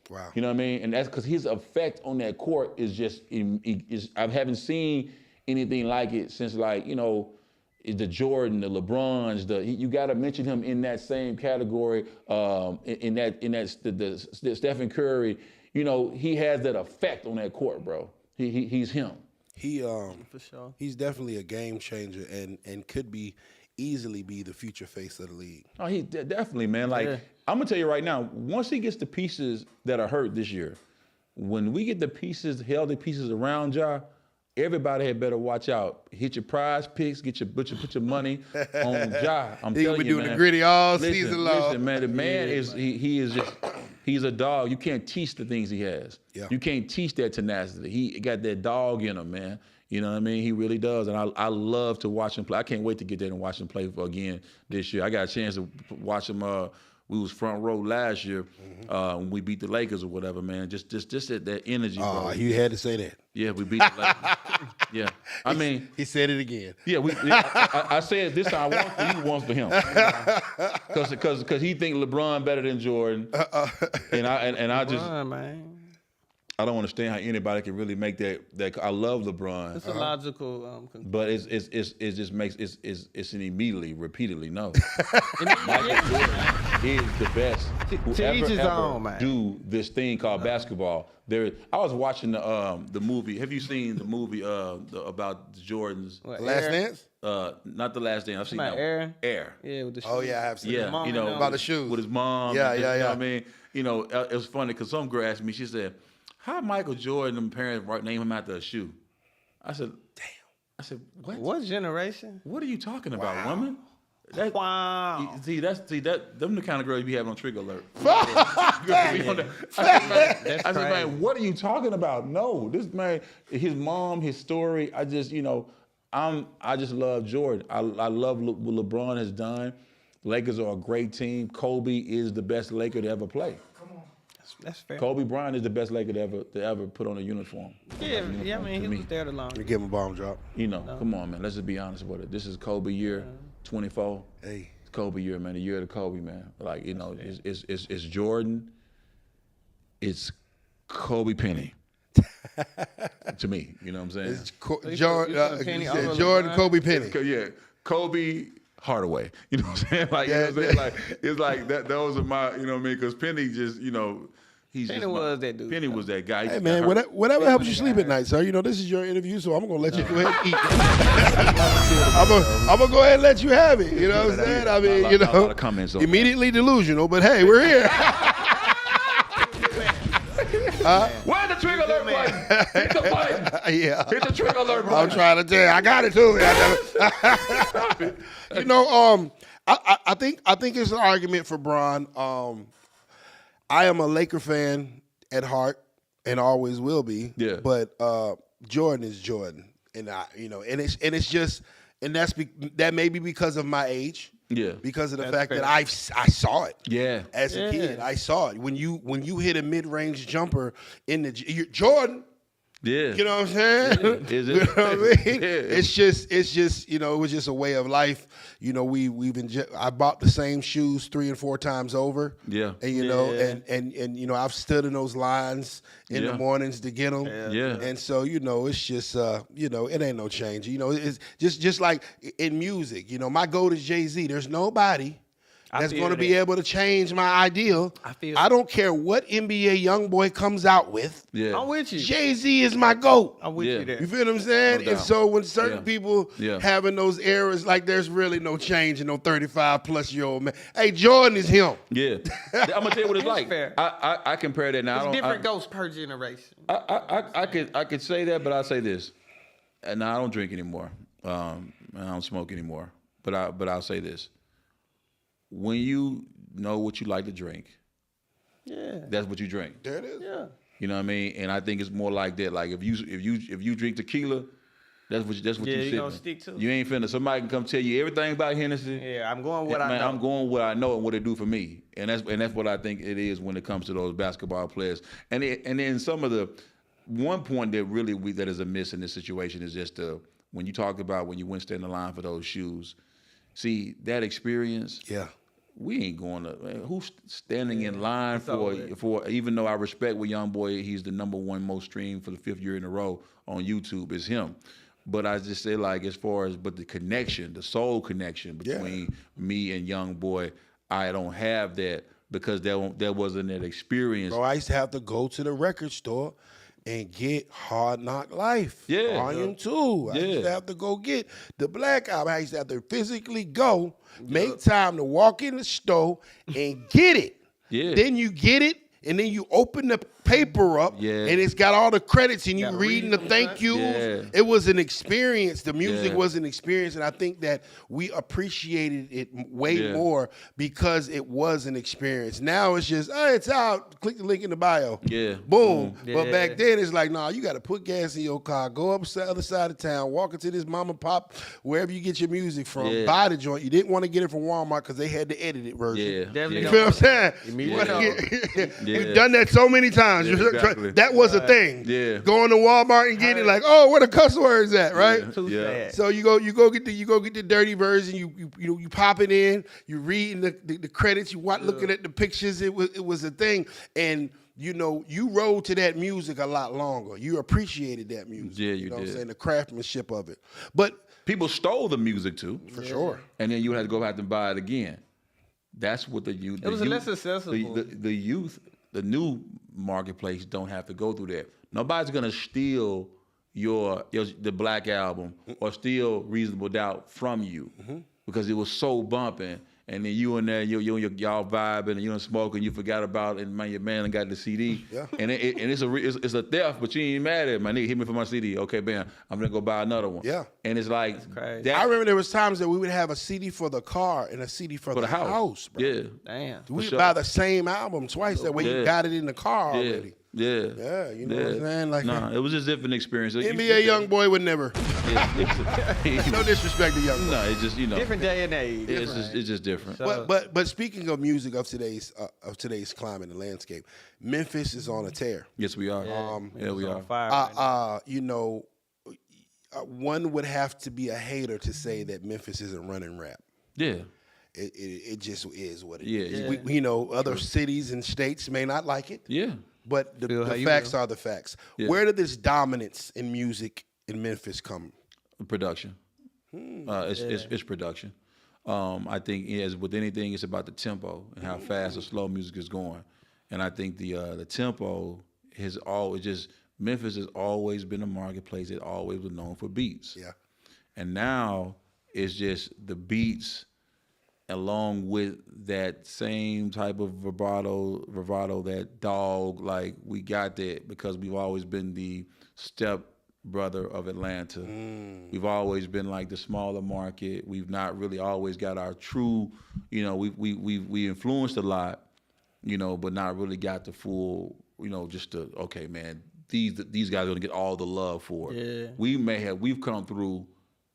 Wow. You know what I mean? And that's because his effect on that court is just, I haven't seen anything like it since the Jordan, the LeBrons, you got to mention him in that same category. The Stephen Curry, he has that effect on that court, bro. He's him. For sure. He's definitely a game changer and could easily be the future face of the league. Oh, he definitely, man. I'm gonna tell you right now. Once he gets the pieces that are hurt this year, when we get the healthy pieces around Ja. Everybody had better watch out. Hit your prize picks. Put your money on Ja. I'm telling you, man. He doing the gritty all season long. Listen, man. The man he's a dog. You can't teach the things he has. Yeah. You can't teach that tenacity. He got that dog in him, man. You know what I mean? He really does, and I love to watch him play. I can't wait to get there and watch him play again this year. I got a chance to watch him. We was front row last year when we beat the Lakers or whatever, man. Just that energy, bro. Oh, you had to say that. Yeah, we beat the Lakers. Yeah, I mean, he said it again. Yeah, I said this time once for you, once for him, because he think LeBron better than Jordan, and I just, man. I don't understand how anybody can really make that. I love LeBron. It's a logical, but it just makes it's an immediately, repeatedly no. Michael Jordan is the best who ever do this thing called basketball. I was watching the movie. Have you seen the movie about the Jordans? What, Last Dance? Not The Last Dance. I've seen that. Air. Yeah, with the shoes. Oh yeah, I have seen that. Yeah, about the shoes with his mom. Yeah. You know what I mean? It was funny because some girl asked me. She said, "How Michael Jordan and parents name him after a shoe?" I said, "Damn." I said, "What? What generation? What are you talking about, woman?" Wow. See, them the kind of girls you be having on Trigger Alert. That's I said, man, what are you talking about? No, this man, his mom, his story. I just love Jordan. I love what LeBron has done. Lakers are a great team. Kobe is the best Laker to ever play. That's fair. Kobe Bryant is the best Laker to ever put on a uniform. Yeah, I mean, he was there the longest. You give him a bomb drop. Come on, man. Let's just be honest with it. This is Kobe year 24. Hey. Kobe year, man. The year of the Kobe, man. Like, you know, it's Jordan. It's Kobe Penny. To me, you know what I'm saying? It's Penny, Jordan, Kobe Penny. Yeah, Kobe Hardaway. You know what I'm saying? Like, you know what I'm saying? Like, it's like that. Those are my, you know what I mean? Because Penny just, you know, Penny was that dude. Penny was that guy. Hey man, whatever helps you sleep at night, sir. You know this is your interview, so I'm gonna let you go ahead and eat. I'm gonna go ahead and let you have it. You know what I'm saying? I mean, you know, immediately delusional, but hey, we're here. Where the trigger alert button? Hit the button. Yeah. Hit the trigger alert button. I'm trying to tell you, I got it too. You know, I think it's an argument for Bron. I am a Laker fan at heart and always will be. Yeah. But Jordan is Jordan, and that may be because of my age. Yeah. Because of the That's fact fair. that I saw it. Yeah. As a kid, I saw it. When you hit a mid-range jumper in the Jordan. Yeah. You know what I'm saying? Yeah. Is it? You know what I mean? Yeah. It's just, you know, it was just a way of life. You know, I bought the same shoes 3 and 4 times over. Yeah. And you know, and you know, I've stood in those lines in the mornings to get them. Yeah. And so, you know, it's just, you know, it ain't no change. You know, it's just like in music. You know, my goal is Jay-Z. There's nobody that's going to be able to change my ideal. I don't care what NBA young boy comes out with. Yeah. I'm with you. Jay-Z is my GOAT. I'm with you there. You feel what I'm saying? No And doubt. so when certain people Yeah. having those eras, like there's really no change in no 35-plus-year-old man. Hey, Jordan is him. Yeah. I'm gonna tell you what it's It's like. fair. I compare that now. It's different ghosts per generation. I could say that, but I'll say this. And I don't drink anymore. And I don't smoke anymore. But I'll say this. When you know what you like to drink, that's what you drink. There it is. Yeah. You know what I mean? And I think it's more like that. Like if you drink tequila, that's what you you gonna sipping. stick to. You ain't finna. Somebody can come tell you everything about Hennessy. Yeah, I'm going what I Man, know. I'm going what I know and what it do for me, and that's what I think it is when it comes to those basketball players. And then some of the one point that really that is amiss in this situation is just when you talk about when you went stand in line for those shoes. See that experience. Yeah. We ain't going to. Man, who's standing in line for? Even though I respect with Young Boy, he's the #1 most streamed for the 5th year in a row on YouTube. Is him. But I just say like as far as the connection, the soul connection between me and Young Boy, I don't have that because there wasn't that experience. Bro, I used to have to go to the record store and get Hard Knock Life. Yeah. Volume 2. I used to have to go get the Black Album. I used to have to physically go, make time to walk in the store and get it. Yeah. Then you get it, and then you open the paper up, Yeah. and it's got all the credits, and you Gotta reading read the them, thank yous. Yeah. It was an experience. The music Yeah. was an experience, and I think that we appreciated it way more because it was an experience. Now it's just, oh, it's out. Click the link in the bio. Yeah. Boom. Yeah. But back then, it's like, nah, you got to put gas in your car, go up to the other side of town, walk into this mom and pop, wherever you get your music from, Yeah. buy the joint. You didn't want to get it from Walmart because they had the edited version. Yeah. Definitely You don't. feel what I'm saying? Immediately. We've done that so many times. Yeah, exactly. That was a thing. Yeah. Going to Walmart and getting it like, oh, where the cuss words at, right? Too Yeah. sad. So you go get the dirty version. You pop it in. You reading the credits. You looking at the pictures. It was a thing, and you know you rode to that music a lot longer. You appreciated that music. Yeah, you know What I'm did. saying? The craftsmanship of it, but People stole the music too. for sure. And then you had to go back and buy it again. That's what the youth. It was less accessible. The youth, the new marketplace don't have to go through that. Nobody's gonna steal the Black Album or steal Reasonable Doubt from you because it was so bumping. And then you in there, y'all vibing, and you done smoking, you forgot about it, and man, your man done got the CD. Yeah. And it's a theft, but you ain't mad at it. My nigga hit me for my CD. Okay, bam, I'm gonna go buy another one. Yeah. And it's like crazy. I remember there was times that we would have a CD for the car and a CD for the house, bro. Yeah. Damn. We would sure. buy the same album twice. That way you Yeah. got it in the car Yeah. already. Yeah. Yeah, you know what I'm saying? Like it was just different experience. NBA young boy would never. No disrespect to young boy. No, it's just Different day and age. it's just different. But speaking of music of today's climate and landscape, Memphis is on a tear. Yes, we are. Yeah, we are. Fire right now. You know, one would have to be a hater to say that Memphis isn't running rap. Yeah. it just is what it Yeah, is. yeah. We other cities and states may not like it. Yeah. But Feel how the you facts feel. are the facts. Yeah. Where did this dominance in music in Memphis come? Production. It's production. I think as with anything, it's about the tempo and how fast or slow music is going. And I think the tempo has always just Memphis has always been a marketplace. It always was known for beats. Yeah. And now it's just the beats along with that same type of vibrato, that dog, like we got that because we've always been the step brother of Atlanta. We've always been like the smaller market. We've not really always got our true, we influenced a lot, but not really got the full, just the, okay, man, these guys are gonna get all the love for it. Yeah. We've come through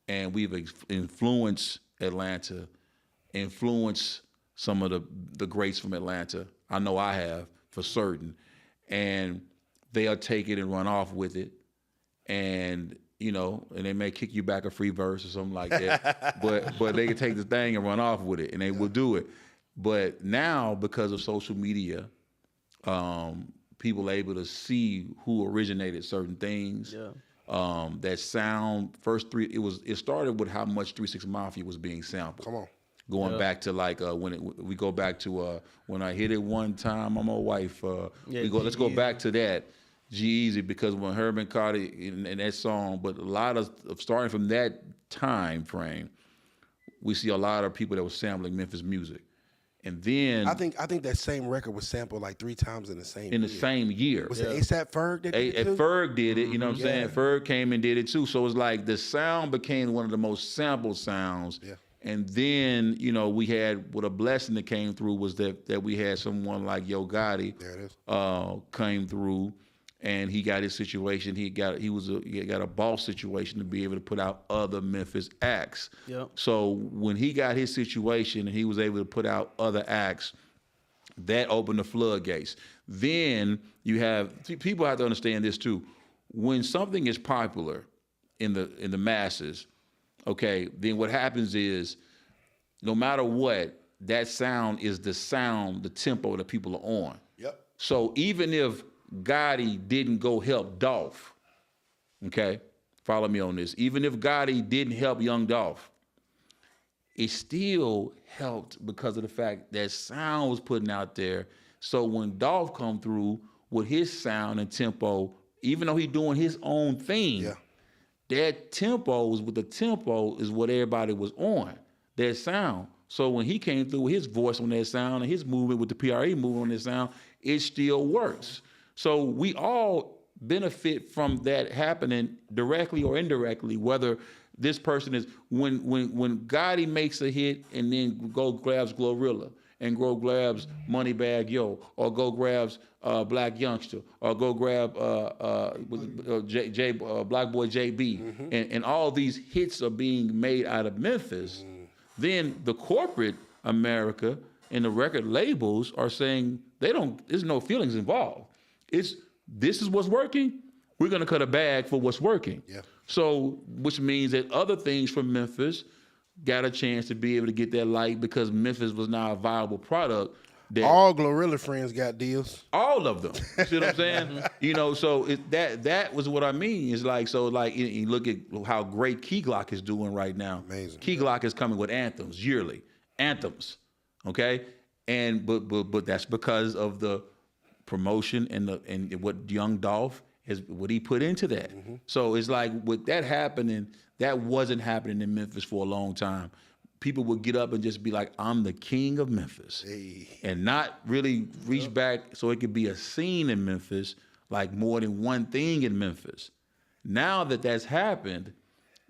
and we've influenced Atlanta, influenced some of the greats from Atlanta. I know I have for certain. And they'll take it and run off with it. And, and they may kick you back a free verse or something like that. but they can take the thing and run off with it and they will do it. But now, because of social media, people are able to see who originated certain things. Yeah. That sound, it started with how much 3 6 Mafia was being sampled. Come on. Going back to like we go back to when I hit it one time, I'm a wife. Let's go back to that G-Eazy, because when Herman Cardi in that song, but a lot of starting from that time frame, we see a lot of people that were sampling Memphis music, and then I think that same record was sampled like 3 times in the same in year. the same year. Was it ASAP Ferg that did it too? Ferg did it, you know what I'm saying? Yeah. Ferg came and did it too. So it's like the sound became one of the most sampled sounds. Yeah. And then, we had, what a blessing that came through was that we had someone like Yo Gotti There it is. came through, and he got his situation. He got a boss situation to be able to put out other Memphis acts. Yep. So when he got his situation and he was able to put out other acts, that opened the floodgates. Then people have to understand this too. When something is popular in the masses, okay, then what happens is, no matter what, that sound is the sound, the tempo that people are on. Yep. So even if Gotti didn't go help Dolph, okay, follow me on this. Even if Gotti didn't help young Dolph, it still helped because of the fact that sound was putting out there. So when Dolph come through with his sound and tempo, even though he doing his own thing, Yeah. that tempo is what everybody was on, that sound. So when he came through with his voice on that sound and his movement with the PRE movement on that sound, it still works. So we all benefit from that happening directly or indirectly, whether this person is, when Gotti makes a hit and then go grabs Glorilla and go grabs Moneybag Yo, or go grabs Black Youngster, or go grab Black Boy JB, and all these hits are being made out of Memphis, then the corporate America and the record labels are saying there's no feelings involved. This is what's working. We're gonna cut a bag for what's working. Yeah. So, which means that other things from Memphis got a chance to be able to get that light because Memphis was now a viable product. That All Glorilla friends got deals. all of them. See what I'm saying? So that was what I mean. It's like, so like you look at how great Key Glock is doing right now. Amazing. Key Glock is coming with anthems yearly. Anthems. Okay? And but that's because of the promotion and what young Dolph is, what he put into that. So it's like with that happening, that wasn't happening in Memphis for a long time. People would get up and just be like, I'm the king of Memphis. Hey. And not really reach back so it could be a scene in Memphis, like more than one thing in Memphis. Now that that's happened,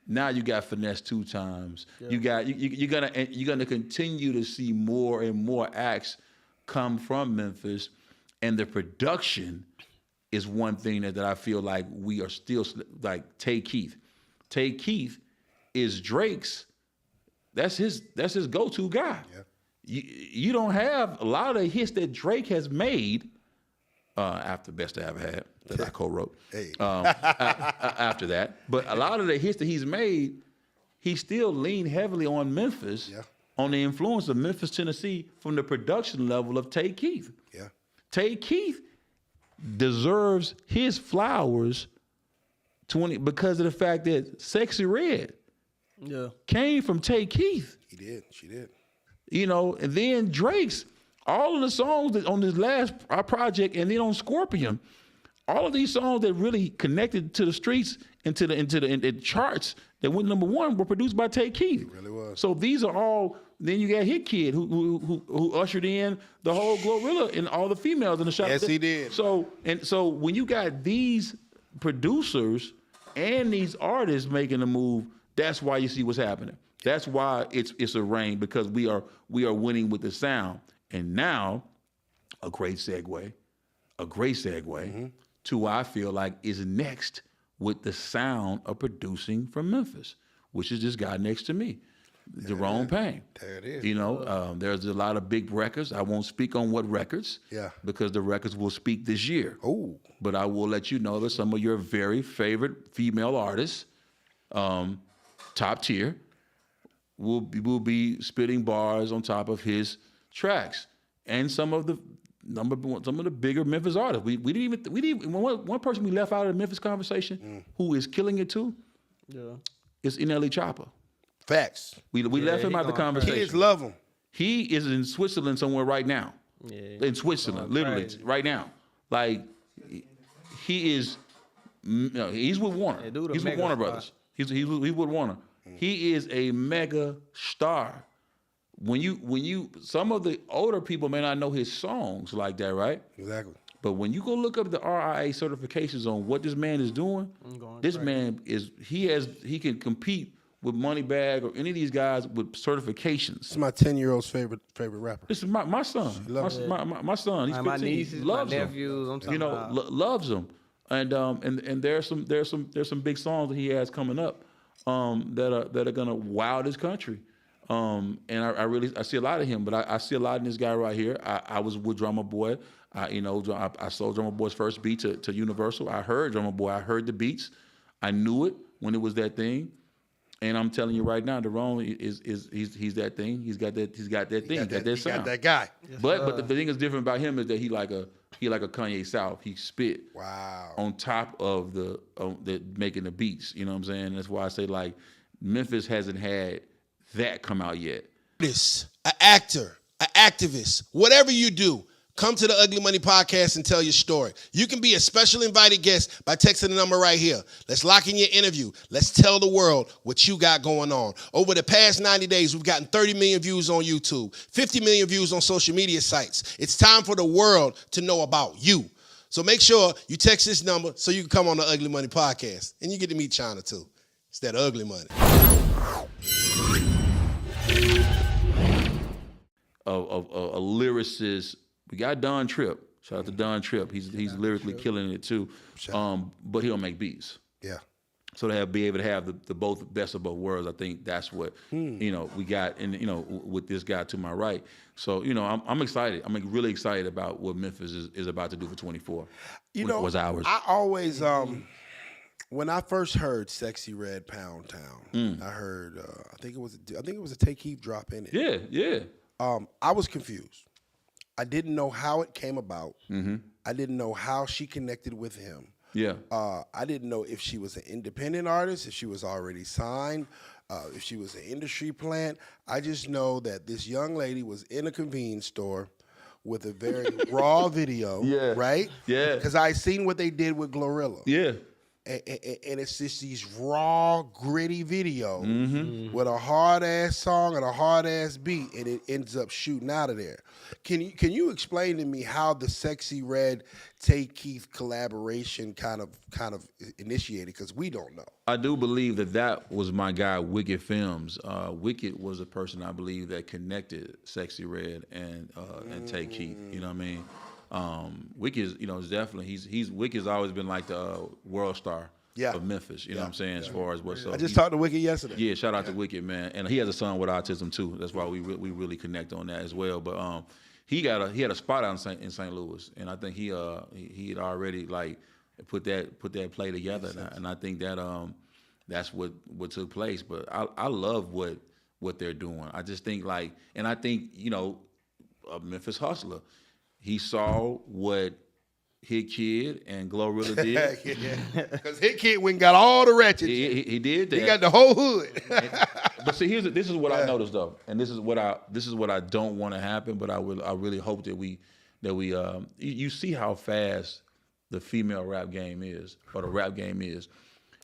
now you got finesse 2 times. Yeah. You're gonna continue to see more and more acts come from Memphis, and the production is one thing that I feel like we are still like. Tay Keith is Drake's. That's his go-to guy. Yeah. You don't have a lot of the hits that Drake has made after Best I Ever Had that I co-wrote. Hey. After that, but a lot of the hits that he's made, he still leaned heavily on Memphis. Yeah. on the influence of Memphis, Tennessee from the production level of Tay Keith. Yeah. Tay Keith deserves his flowers because of the fact that Sexy Red came from Tay Keith. He did. She did. You know, and then Drake's, all of the songs that on this last project and then on Scorpion, all of these songs that really connected to the streets and to the charts that went #1 were produced by Tay Keith. It really was. So these are all. Then you got Hit Kid who ushered in the whole Glorilla and all the females in the shop. Yes, he did. So when you got these producers and these artists making a move, that's why you see what's happening. That's why it's a reign, because we are winning with the sound. And now, a great segue to what I feel like is next with the sound of producing from Memphis, which is this guy next to me, Jerome Payne. There it is. You know, there's a lot of big records. I won't speak on what records, because the records will speak this year. Oh, But I will let you know that some of your very favorite female artists, top tier, will be spitting bars on top of his tracks, and some of the bigger Memphis artists. We didn't even one person we left out of the Memphis conversation who is killing it too. Yeah, is NLE Chopper. facts. We left him out of the conversation. Kids love him. He is in Switzerland somewhere right now. Yeah. In Switzerland, literally right now. Like he is. He's with Warner. dude, a He's with mega Warner star. Brothers. He's with Warner. He is a mega star. When you some of the older people may not know his songs like that, right? Exactly. But when you go look up the RIA certifications on what this man is doing, this man he can compete with Moneybagg or any of these guys with certifications. This is my 10-year-old's favorite rapper. This is my son. My son. He's 15. My nieces, loves my him. nephews. I'm talking about. Loves him. And there's some big songs that he has coming up that are gonna wow this country. And I see a lot of him, but I see a lot in this guy right here. I was with Drummer Boy. I sold Drummer Boy's first beat to Universal. I heard Drummer Boy. I heard the beats. I knew it when it was that thing. And I'm telling you right now, Deron he's that thing. He's got that thing. He got that sound. Got that guy. But the thing that's different about him is that he like a Kanye South. He spit on top of the making the beats. You know what I'm saying? That's why I say like Memphis hasn't had that come out yet. This, an actor, an activist, whatever you do, come to the Ugly Money Podcast and tell your story. You can be a special invited guest by texting the number right here. Let's lock in your interview. Let's tell the world what you got going on. Over the past 90 days, we've gotten 30 million views on YouTube, 50 million views on social media sites. It's time for the world to know about you. So make sure you text this number so you can come on the Ugly Money Podcast. And you get to meet China too. It's that ugly money. A lyricist. We got Don Tripp. Shout out to Don Tripp. He's lyrically killing it too. But he don't make beats. Yeah. So to be able to have the both best of both worlds, I think that's what we got. And with this guy to my right. So I'm excited. I'm really excited about what Memphis is about to do for 24. Was ours. I always when I first heard "Sexy Red Pound Town," I heard I think it was a Take Heat drop in it. Yeah. I was confused. I didn't know how it came about. Mm-hmm. I didn't know how she connected with him. Yeah. I didn't know if she was an independent artist, if she was already signed, if she was an industry plant. I just know that this young lady was in a convenience store with a very raw video, right? Yeah. Because I seen what they did with Glorilla. Yeah. And it's just these raw, gritty videos with a hard-ass song and a hard-ass beat, and it ends up shooting out of there. Can you explain to me how the Sexy Red Take Keith collaboration kind of initiated? Because we don't know. I do believe that was my guy, Wicked Films. Wicked was a person I believe that connected Sexy Red and Take Keith. You know what I mean? Wicked is definitely he's Wicked's always been like the world star of Memphis. You know what I'm saying? As far as what's up. I just talked to Wicked yesterday. Yeah, shout out to Wicked, man. And he has a son with autism too. That's why we really connect on that as well. But he had a spot out in St. Louis, and I think he had already like put that play together, and I think that that's what took place. But I love what what they're doing. I just think like, and I think, you know, a Memphis Hustler, he saw what Hit Kid and Glorilla did. Because Hit Kid went and got all the ratchet. He did that. He got the whole hood. But see, this is what I noticed though, and this is what I don't want to happen. But I really hope that we you see how fast the female rap game is, or the rap game is.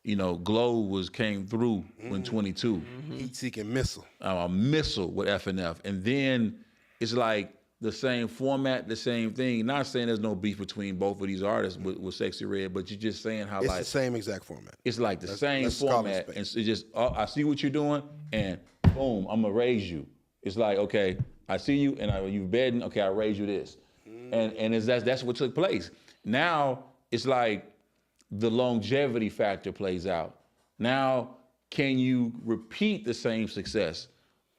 You know, Glow came through in 22. Heat-seeking missile. A missile with FNF, and then it's like the same format, the same thing. Not saying there's no beef between both of these artists with Sexy Red, but you're just saying how It's like the same exact format. it's like the same let's call it format, space. and it's just I see what you're doing, and boom, I'm gonna raise you. It's like, okay, I see you, and you bedding. Okay, I raise you this, and that's what took place. Now it's like the longevity factor plays out. Now, can you repeat the same success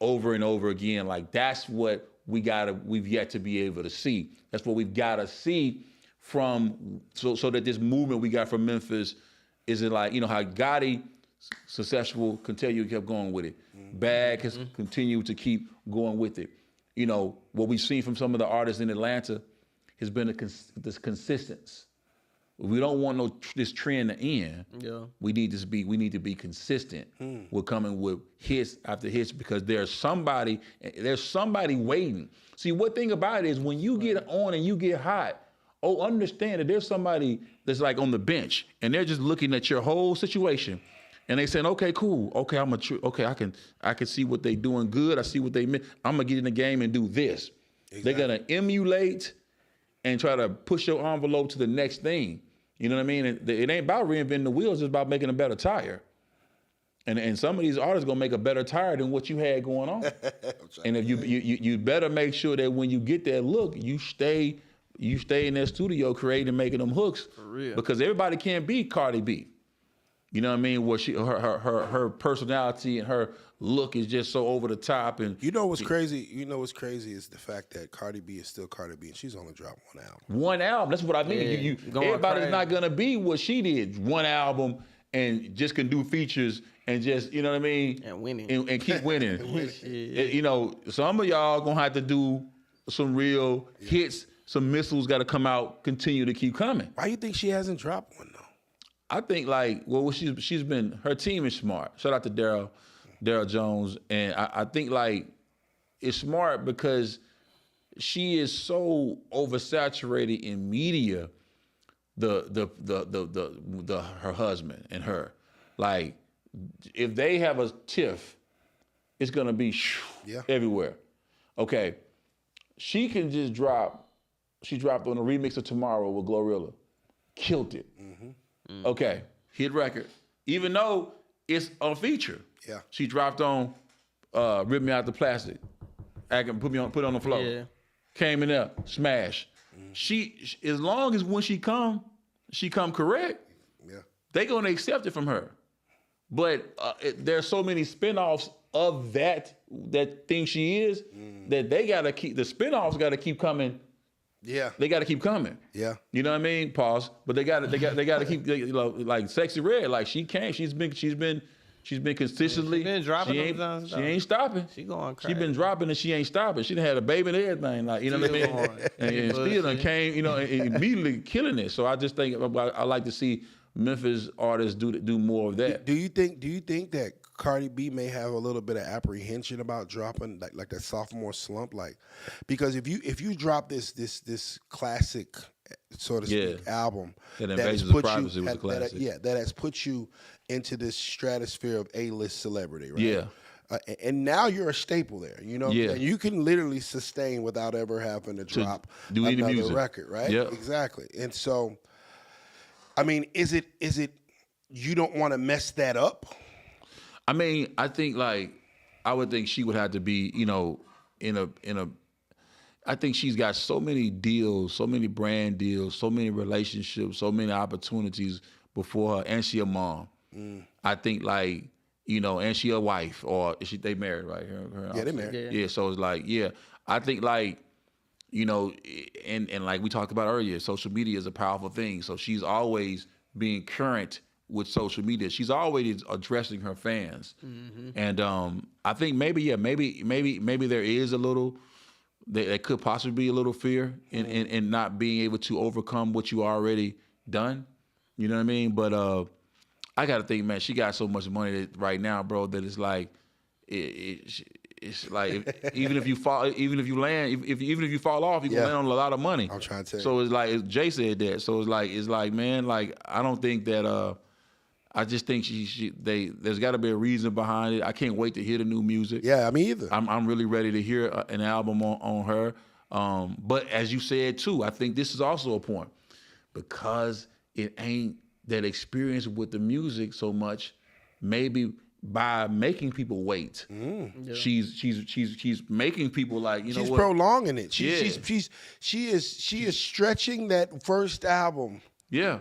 over and over again? Like that's what we've yet to be able to see. That's what we've got to see from so that this movement we got from Memphis isn't like, you know, how Gotti successful continue kept going with it. Bag has continued to keep going with it. You know, what we've seen from some of the artists in Atlanta has been this consistency. We don't want this trend to end. Yeah. We need to be consistent. We're coming with hits after hits because there's somebody waiting. See, one thing about it is when you get on and you get hot, understand that there's somebody that's like on the bench and they're just looking at your whole situation and they saying, okay, cool. Okay, I can see what they doing good. I see what they meant. I'm gonna get in the game and do this. Exactly. They're gonna emulate and try to push your envelope to the next thing. You know what I mean? It ain't about reinventing the wheels, it's about making a better tire. And some of these artists gonna make a better tire than what you had going on. And if you better make sure that when you get that look, you stay in that studio creating and making them hooks. For real. Because everybody can't be Cardi B. You know what I mean? Where her personality and her look is just so over the top. And You know what's crazy? You know what's crazy is the fact that Cardi B is still Cardi B, and she's only dropped one album. One album. That's what I mean. Yeah, Everybody's crazy. not gonna be what she did. One album and just can do features and just, you know what I mean? And winning. And keep winning. Shit. You know, some of y'all gonna have to do some real hits. Some missiles got to come out. Continue to keep coming. Why you think she hasn't dropped one though? I think like, well, she's been, her team is smart. Shout out to Daryl Jones. And I think like it's smart because she is so oversaturated in media, her husband and her. Like if they have a tiff, it's gonna be everywhere. Okay. She can just she dropped on a remix of Tomorrow with Glorilla. Killed it. Okay, hit record. Even though it's a feature. Yeah. She dropped on Rip Me Out the Plastic. Put it on the floor. Yeah. Came in there, smash. She as long as when she come correct, they gonna accept it from her. But there's so many spinoffs of that thing she is that they gotta keep, the spinoffs gotta keep coming. Yeah. They got to keep coming. Yeah. You know what I mean? Pause. But they got to keep, you know, like Sexy Red. Like she's been consistently. She been dropping She ain't, them she ain't stopping. She going She crazy. been dropping and she ain't stopping. She done had a baby and everything. Like, you know what I mean? And still done came, you know, and immediately killing it. So I just think I like to see Memphis artists do more of that. Do you think that Cardi B may have a little bit of apprehension about dropping like that sophomore slump? Like, because if you drop this classic, so to speak, album That has Invasions of put Privacy was a classic. that has put you into this stratosphere of A-list celebrity, right? Yeah. And now you're a staple there, you know. Yeah. And you can literally sustain without ever having to drop do any another music. record, right? Yeah. Exactly. And so, I mean, is it you don't want to mess that up? I mean, I think like I would think she would have to be, you know, in a. I think she's got so many deals, so many brand deals, so many relationships, so many opportunities before her, and she a mom. I think like, you know, and she a wife, or they married, right? Yeah, they married. Yeah, so it's like, yeah, I think like, you know, and like we talked about earlier, social media is a powerful thing. So she's always being current with social media. She's always addressing her fans, and I think maybe there is a little. There could possibly be a little fear in not being able to overcome what you already done. You know what I mean? But I got to think, man, she got so much money right now, bro, that it's like it's like even if you fall off, you're gonna land on a lot of money. I'm trying to tell you. So it's like Jay said that. So it's like man, like I don't think that. I just think there's got to be a reason behind it. I can't wait to hear the new music. Yeah, me either. I'm really ready to hear an album on her. But as you said too, I think this is also a point because it ain't that experience with the music so much. Maybe by making people wait, she's making people like She's what? prolonging it. She is stretching that first album. Yeah.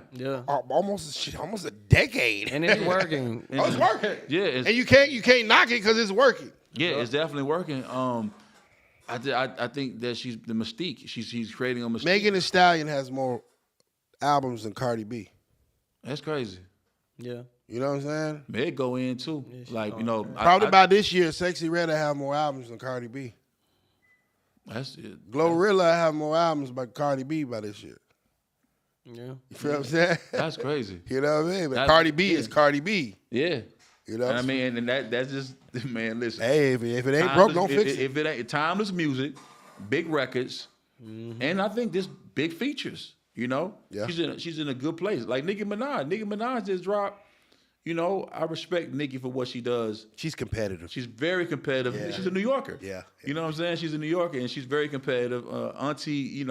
Almost a decade. And it's working. It's working. Yeah, and you can't knock it because it's working. Yeah, it's definitely working. I think that she's the mystique. She's creating a mystique. Megan Thee Stallion has more albums than Cardi B. That's crazy. Yeah. You know what I'm saying? Meg go in too. Like Probably by this year, Sexy Red will have more albums than Cardi B. That's it. Glorilla have more albums by Cardi B by this year. Yeah. You feel what I'm saying? That's crazy. You know what I mean? But Cardi B is Cardi B. Yeah. You know what I mean? And that's just, man, listen. Hey, if it ain't broke, don't fix it. If it ain't timeless music, big records, and I think this big features, Yeah. She's in a good place. Like Nicki Minaj. Nicki Minaj just dropped, I respect Nicki for what she does. She's competitive. She's very competitive. Yeah. She's a New Yorker. Yeah. You know what I'm saying? She's a New Yorker, and she's very competitive. Auntie,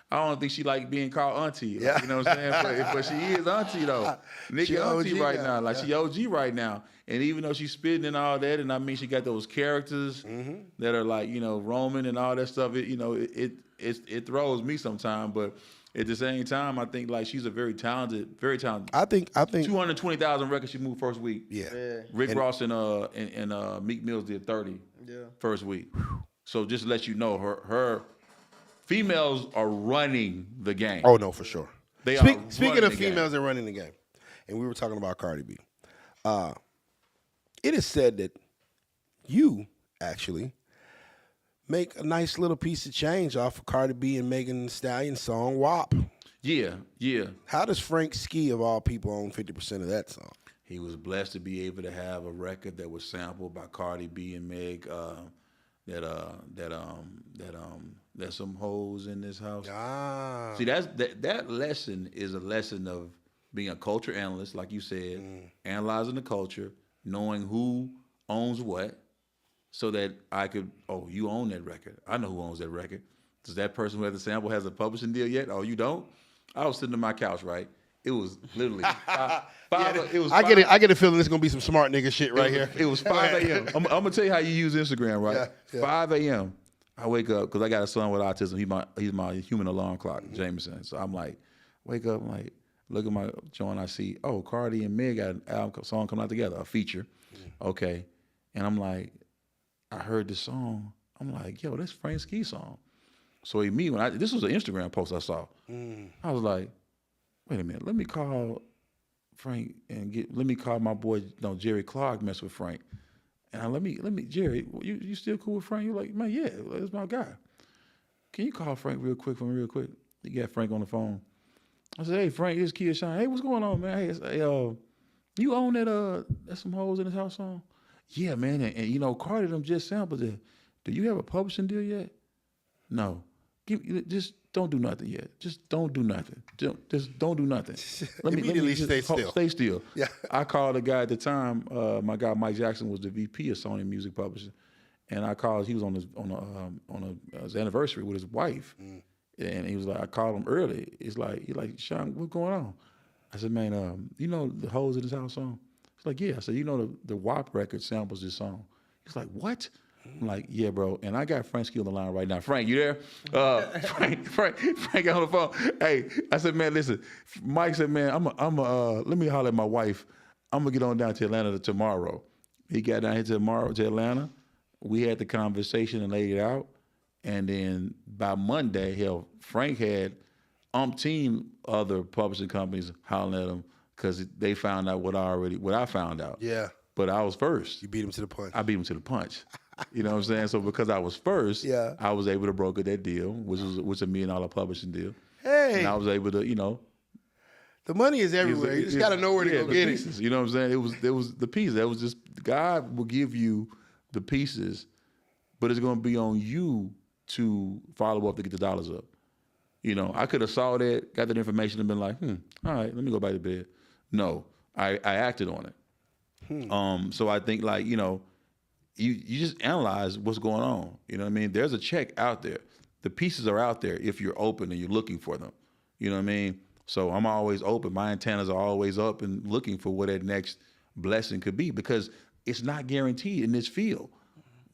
I don't think she like being called auntie. Yeah. You know what I'm saying? But she is auntie, though. Nicki auntie OG right now. now. Like, she OG right now. And even though she's spitting and all that, and I mean, she got those characters that are like, Roman and all that stuff. It throws me sometimes, but at the same time, I think like she's a very talented. I think 220,000 records she moved first week. Yeah. Rick Ross and Meek Mills did 30 first week. So just to let you know, her females are running the game. Oh no, for sure. They Speaking of females that are running the game, and we were talking about Cardi B. It is said that you actually make a nice little piece of change off of Cardi B and Megan Thee Stallion song WAP. Yeah. How does Frank Ski of all people own 50% of that song? He was blessed to be able to have a record that was sampled by Cardi B and Meg. There's some hoes in this house. See, that lesson is a lesson of being a culture analyst, like you said, analyzing the culture, knowing who owns what, so that I could, you own that record. I know who owns that record. Does that person who has the sample has a publishing deal yet? Oh, you don't? I was sitting on my couch, right? It was literally I get a feeling it's gonna be some smart nigga shit right here. It was 5 a.m. I'm gonna tell you how you use Instagram, right? Yeah. 5 a.m. I wake up because I got a son with autism. He's my human alarm clock, Jameson. So I'm like, wake up, I'm like, look at my joint. I see, Cardi and Meg got an album song coming out together, a feature. Okay, and I'm like, I heard the song. I'm like, yo, that's Frank Ski's song. So immediately, this was an Instagram post I saw. I was like, wait a minute, let me call Frank and let me call my boy, Jerry Clark, mess with Frank. And let me, Jerry, you still cool with Frank? You're like, man, yeah, that's my guy. Can you call Frank real quick for me, real quick? You got Frank on the phone. I said, hey, Frank, this Kid Shine. Hey, what's going on, man? Hey, you own that some hoes in this house song? Yeah, man, and Cardi them just sampled it. Do you have a publishing deal yet? No. Just don't do nothing yet. Just don't do nothing. Just don't do nothing. Immediately stay still. Stay still. Yeah. I called the guy at the time. My guy Mike Jackson was the VP of Sony Music Publishing, and I called. He was on his anniversary with his wife, and he was like, I called him early. He's like, Sean, what's going on? I said, man, the hoes in this house song? He's like, yeah. I said, the WAP record samples this song. He's like, what? I'm like, yeah, bro. And I got Frank Ski on the line right now. Frank, you there? Frank got on the phone. Hey, I said, man, listen. Mike said, man, let me holler at my wife. I'm gonna get on down to Atlanta tomorrow. He got down here to Atlanta. We had the conversation and laid it out. And then by Monday, Frank had umpteen other publishing companies hollering at him, because they found out what I found out. Yeah. But I was first. You beat him to the punch. I beat him to the punch. You know what I'm saying? So because I was first, Yeah. I was able to broker that deal, which was $1 million publishing deal. Hey. And I was able to, The money is everywhere. You just got to know where to go the get pieces. You know what I'm saying? It was the piece. That was just God will give you the pieces, but it's going to be on you to follow up to get the dollars up. I could have saw that, got that information, and been like, all right, let me go back to bed. No, I acted on it. So I think you just analyze what's going on. You know what I mean? There's a check out there. The pieces are out there if you're open and you're looking for them. You know what I mean? So I'm always open. My antennas are always up and looking for what that next blessing could be, because it's not guaranteed in this field.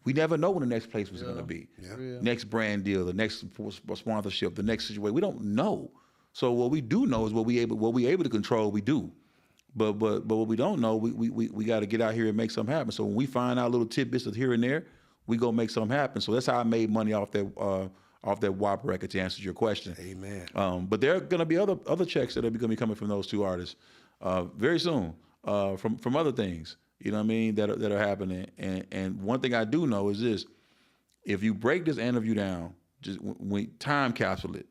We never know when the next place was going to be. Yeah. Next brand deal, the next sponsorship, the next situation. We don't know. So what we do know is what we able to control, we do. But what we don't know, we got to get out here and make something happen. So when we find out little tidbits of here and there, we go make something happen. So that's how I made money off that WAP record, to answer your question. Amen. But there are going to be other checks that are going to be coming from those two artists very soon from other things. You know what I mean, that are happening. And one thing I do know is this: if you break this interview down, just time capsule it,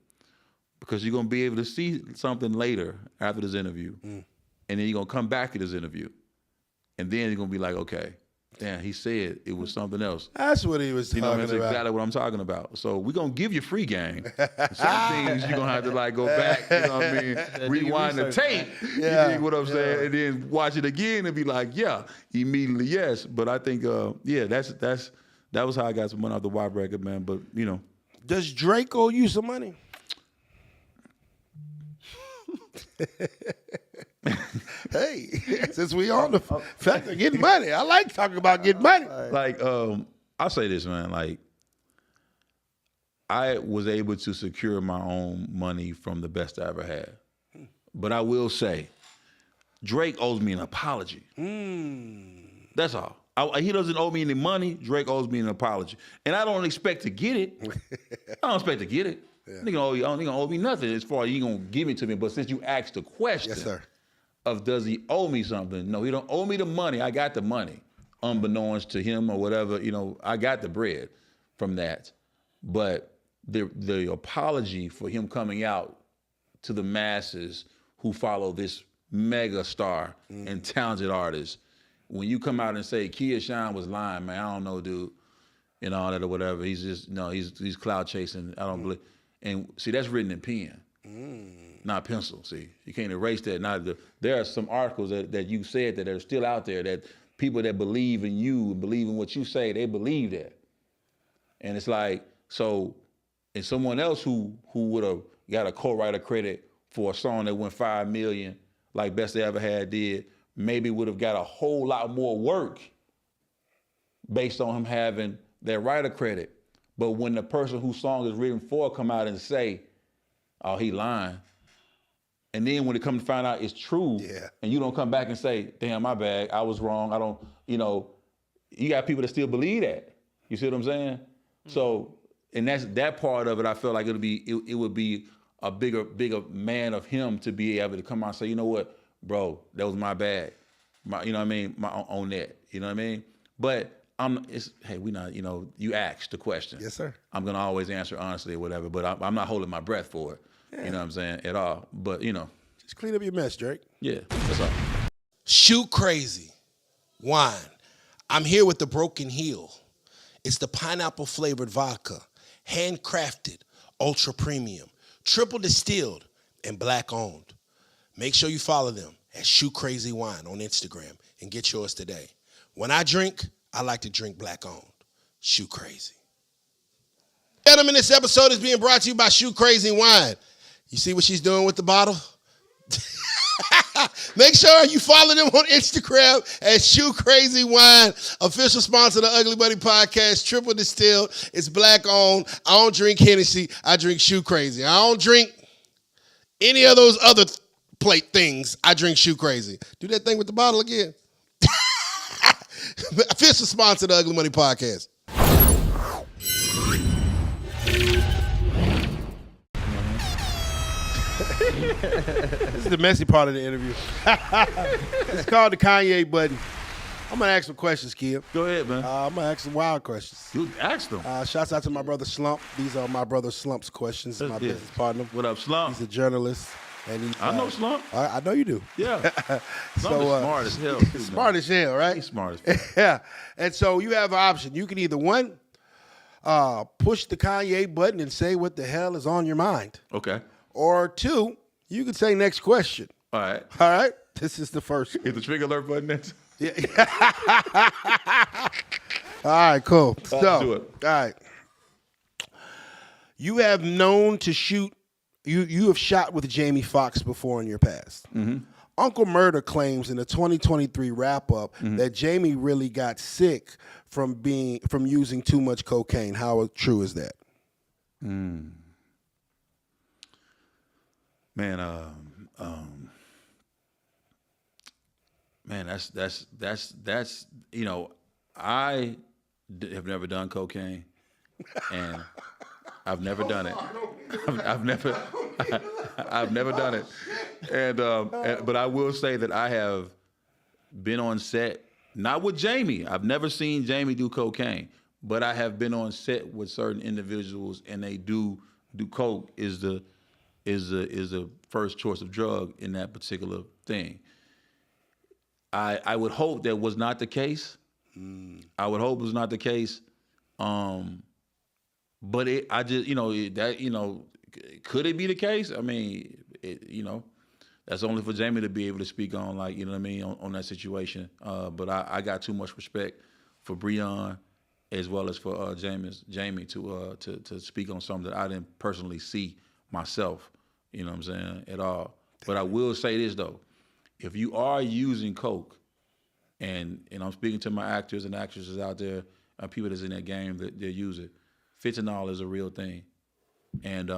because you're gonna be able to see something later after this interview, and then you're gonna come back to this interview, and then you're gonna be like, okay, damn, he said it was something else. That's what he was talking about. That's exactly what I'm talking about. So we're going to give you free game. Some things you're going to have to go back, you know what I mean, rewind the tape, Yeah. you dig what I'm saying, and then watch it again and be like, yeah, immediately yes. But I think, that was how I got some money off the WAP record, man. But, Does Drake owe you some money? Hey, since we on the fact of getting money, I like talking about getting money. I'll say this, man. I was able to secure my own money from the best I ever had. But I will say, Drake owes me an apology. That's all. He doesn't owe me any money. Drake owes me an apology. And I don't expect to get it. I don't expect to get it. Yeah. Nigga don't owe me nothing as far as you gonna give it to me. But since you asked the question, yes, sir, of does he owe me something? No, he don't owe me the money. I got the money, unbeknownst to him or whatever. I got the bread from that. But the apology for him coming out to the masses who follow this mega star and talented artist, when you come out and say Kid Shine was lying, man, I don't know, dude, and all that or whatever. He's just he's cloud chasing. I don't believe. And see, that's written in pen, not pencil. See, you can't erase that. There are some articles that you said that are still out there, that people that believe in you and believe in what you say, they believe that. And it's like, so, and someone else who would have got a co-writer credit for a song that went 5 million, like Best They Ever Had did, maybe would have got a whole lot more work based on him having that writer credit. But when the person whose song is written for come out and say, oh, he lying, and then when it comes to find out it's true, and you don't come back and say, damn, my bad, I was wrong, I don't, you got people that still believe that. You see what I'm saying? So, and that's that part of it. I feel like it would be a bigger man of him to be able to come out and say, you know what, bro, that was my bad. You know what I mean? On that. You know what I mean? But we not, you asked the question. Yes, sir. I'm gonna always answer honestly or whatever, but I'm not holding my breath for it. Yeah. You know what I'm saying? At all. But just clean up your mess, Drake. Yeah, that's all. Shoe Crazy wine. I'm here with the Broken Heel. It's the pineapple flavored vodka, handcrafted, ultra premium, triple distilled, and black owned. Make sure you follow them at Shoe Crazy Wine on Instagram and get yours today. When I drink, I like to drink black owned. Shoe Crazy. Gentlemen, this episode is being brought to you by Shoe Crazy Wine. You see what she's doing with the bottle? Make sure you follow them on Instagram at Shoe Crazy Wine, official sponsor of the Ugly Buddy Podcast, triple distilled. It's black owned. I don't drink Hennessy. I drink Shoe Crazy. I don't drink any of those other plate things. I drink Shoe Crazy. Do that thing with the bottle again. Official sponsor of the Ugly Money Podcast. This is the messy part of the interview. It's called the Kanye button. I'm gonna ask some questions, Kid. Go ahead, man. I'm gonna ask some wild questions. You asked them. Shouts out to my brother Slump. These are my brother Slump's questions. My business partner. What up, Slump? He's a journalist, and he. I know Slump. I know you do. Yeah. Slump is smart as hell. Too, smart as hell, right? He's smart as hell. Yeah. And so you have an option. You can either one, push the Kanye button and say what the hell is on your mind, Okay. or two, you could say next question. All right. All right. This is the first. Is the trigger alert button next? Yeah. All right, cool. Let's So, do it. all right. You have known to shoot. You have shot with Jamie Foxx before in your past. Mm-hmm. Uncle Murder claims in the 2023 wrap-up that Jamie really got sick from using too much cocaine. How true is that? Man, man, that's I have never done cocaine, and I've never done it. I've never done it, but I will say that I have been on set, not with Jamie. I've never seen Jamie do cocaine, but I have been on set with certain individuals, and they do coke is the first choice of drug in that particular thing. I would hope that was not the case. I would hope it was not the case. But could it be the case? I mean, that's only for Jamie to be able to speak on, like, you know what I mean, on that situation. But I got too much respect for Breon as well as for Jamie to speak on something that I didn't personally see myself, you know what I'm saying, at all. But I will say this, though. If you are using coke, and I'm speaking to my actors and actresses out there, people that's in that game that they use it, fentanyl is a real thing, and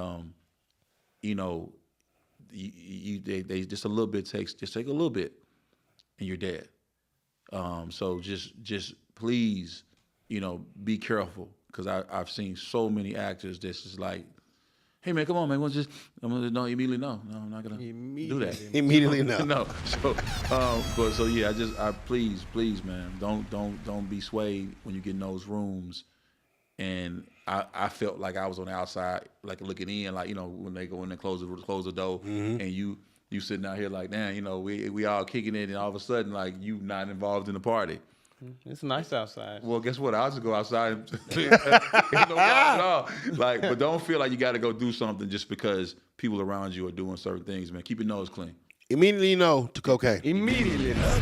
they just a little bit take a little bit, and you're dead. So just please, be careful, because I've seen so many actors that's just like, hey man, come on man, no, immediately no, I'm not gonna do that. Immediately no. No. So yeah, I please man, don't be swayed when you get in those rooms. And I felt like I was on the outside, like looking in, like, when they go in and close the door, and you sitting out here like, damn, we all kicking it, and all of a sudden, like, you not involved in the party. It's nice outside. Well, guess what? I'll just go outside. Ain't no problem at all. Like, but don't feel like you got to go do something just because people around you are doing certain things, man. Keep your nose clean. Immediately no to cocaine. Immediately no.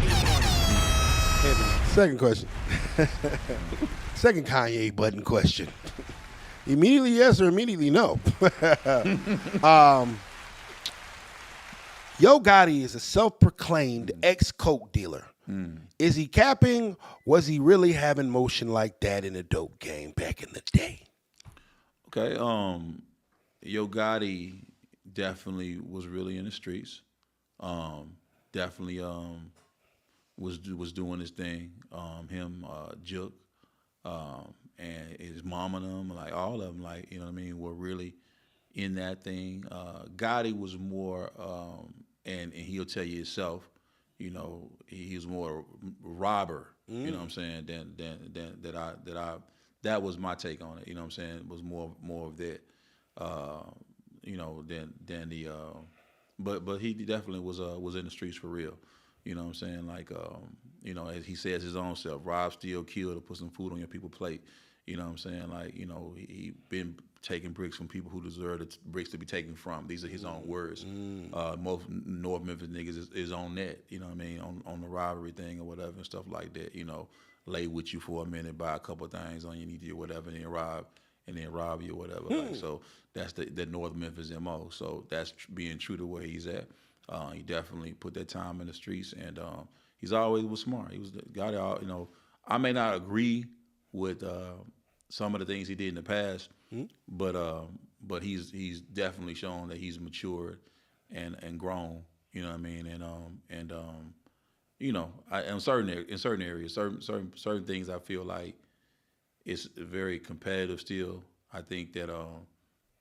Second question. Second Kanye button question. Immediately yes or immediately no? Yo Gotti is a self-proclaimed ex-coke dealer. Is he capping? Was he really having motion like that in the dope game back in the day? Okay, Yo Gotti definitely was really in the streets. Definitely was doing his thing. Him, Jook, and his mom and them, like all of them, like, you know what I mean, were really in that thing. Gotti was more, and he'll tell you himself, he was more robber, you know what I'm saying, than that was my take on it, you know what I'm saying, it was more of that, than the, but he definitely was in the streets for real, you know what I'm saying, like, as he says his own self, rob, steal, kill to put some food on your people's plate, you know what I'm saying, like, he been taking bricks from people who deserve the bricks to be taken from. These are his own words. Most North Memphis niggas is on that, you know what I mean, on the robbery thing or whatever and stuff like that, lay with you for a minute, buy a couple of things on you need or whatever, and then rob you or whatever. Like, so that's the North Memphis MO. So that's being true to where he's at. He definitely put that time in the streets, and he's always was smart. He was the guy that, I may not agree with some of the things he did in the past, but he's definitely shown that he's matured and grown. You know what I mean? And in certain areas, certain things, I feel like it's very competitive still. I think that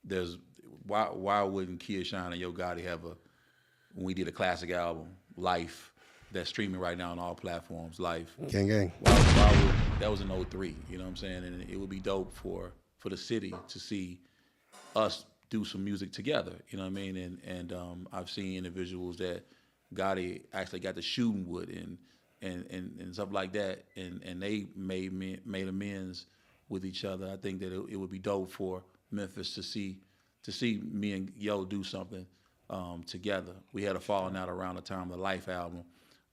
there's why wouldn't Kid Shine and Yo Gotti have when we did a classic album, Life, that's streaming right now on all platforms, Life. Gang. That was in '03, you know what I'm saying? And it would be dope for the city to see us do some music together, you know what I mean? And I've seen individuals that Gotti actually got to shooting with and stuff like that, and they made amends with each other. I think that it would be dope for Memphis to see me and Yo do something together. We had a falling out around the time of the Life album,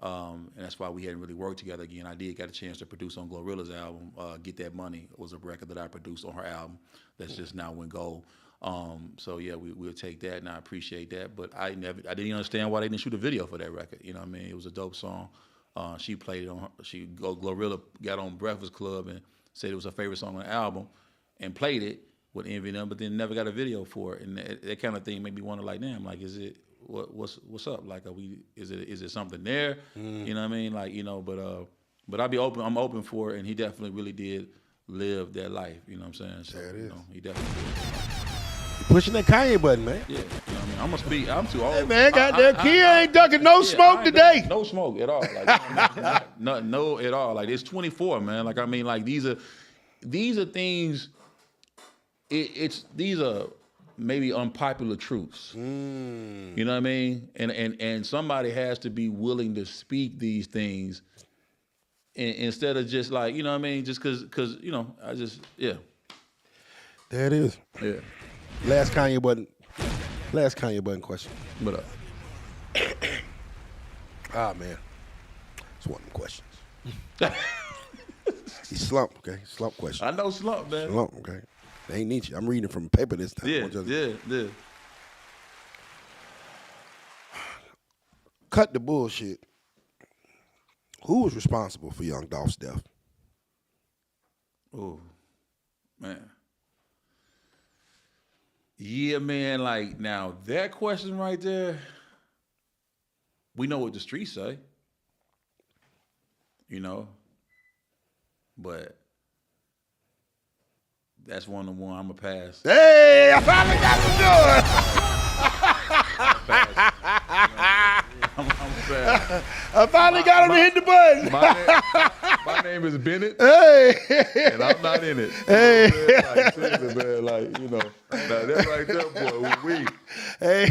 and that's why we hadn't really worked together again. I did get a chance to produce on Glorilla's album. Get That Money was a record that I produced on her album that's just now went gold. So yeah, we'll take that, and I appreciate that. But I didn't understand why they didn't shoot a video for that record. You know what I mean? It was a dope song. She played it on Glorilla got on Breakfast Club and said it was her favorite song on the album, and played it with Envy and them, but then never got a video for it. And that kind of thing made me wonder, like, damn, like, is it what's up? Like, is it something there? You know what I mean? Like, you know, but I'll be open. I'm open for it, and he definitely really did live that life. You know what I'm saying? So, There it is. You know, he definitely did. Pushing that Kanye button, man. Yeah, you know what I mean? I'm gonna speak. I'm too old. Hey, man, goddamn, Kia ain't ducking no smoke today. No smoke at all. Like, no at all. Like, it's 24, man. Like, I mean, like, these are things. These are maybe unpopular truths. You know what I mean? And somebody has to be willing to speak these things, instead of just like, you know what I mean? Just because you know, yeah. There it is. Yeah. Last Kanye button question. What up? Ah, man. It's one of them questions. He's slump, okay? Slump question. I know slump, man. Slump, okay? They ain't Nietzsche. I'm reading from paper this time. Yeah. Cut the bullshit. Who was responsible for young Dolph's death? Oh, man. Yeah, man, like, now, that question right there, we know what the streets say, you know, but that's one of the one I'm going to pass. Hey, I finally got him to do it. I'm pass. I finally got him to hit the button. My name is Bennett, Hey. and I'm not in it. Hey. Like, seriously, man, like, you know, now that right there, boy, we. Hey,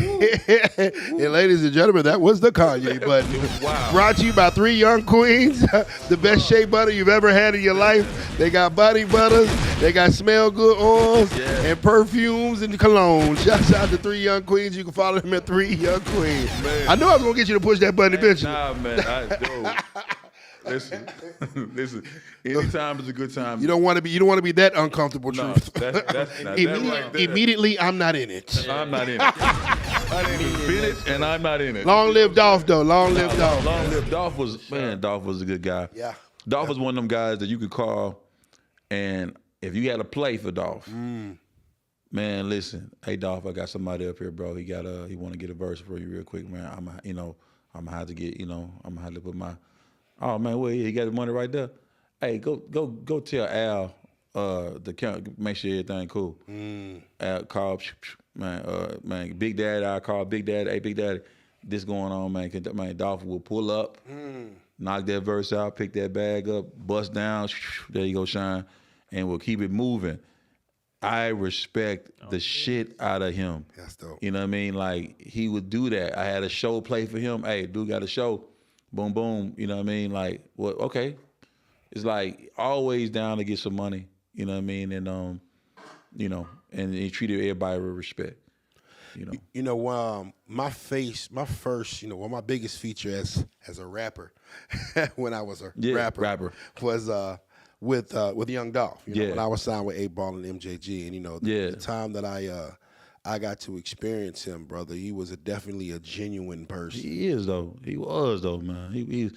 and ladies and gentlemen, that was the Kanye button. Wow. Brought to you by 3 young queens, the best shea butter you've ever had in your life. They got body butters, they got smell good oils, and perfumes and cologne. Shouts out to 3 young queens. You can follow them at 3 young queens. Man. I knew I was gonna get you to push that button eventually. Nah, man, listen. Anytime is a good time. You don't want to be that uncomfortable. No, Truth. that's not that right there. Immediately, I'm not in it. I'm not in it. My name is Bennett, and I'm not in it. Long live Dolph, though. Long live Dolph. Long live Dolph Dolph was a good guy. Yeah. Dolph was one of them guys that you could call, and if you had a play for Dolph, man, listen, hey Dolph, I got somebody up here, bro. He want to get a verse for you real quick, man. I'm gonna have to get, I'm gonna have to put my. Oh man, well, he got the money right there. Hey, go tell Al the count, make sure everything cool. Al call, man, Big Daddy. I call Big Daddy. Hey, Big Daddy, this going on, man. Man, Dolph will pull up, knock that verse out, pick that bag up, bust down. There you go, Shine, and we'll keep it moving. I respect the shit out of him. That's dope. You know what I mean? Like, he would do that. I had a show play for him. Hey, dude got a show. Boom, boom. You know what I mean? Like, well, okay. It's like always down to get some money. You know what I mean? And and he treated everybody with respect. My first, my biggest feature as a rapper, when I was a rapper, was with Young Dolph. When I was signed with 8 Ball and MJG, and the time that I got to experience him, brother, he was definitely a genuine person. He is though. He was though, man. He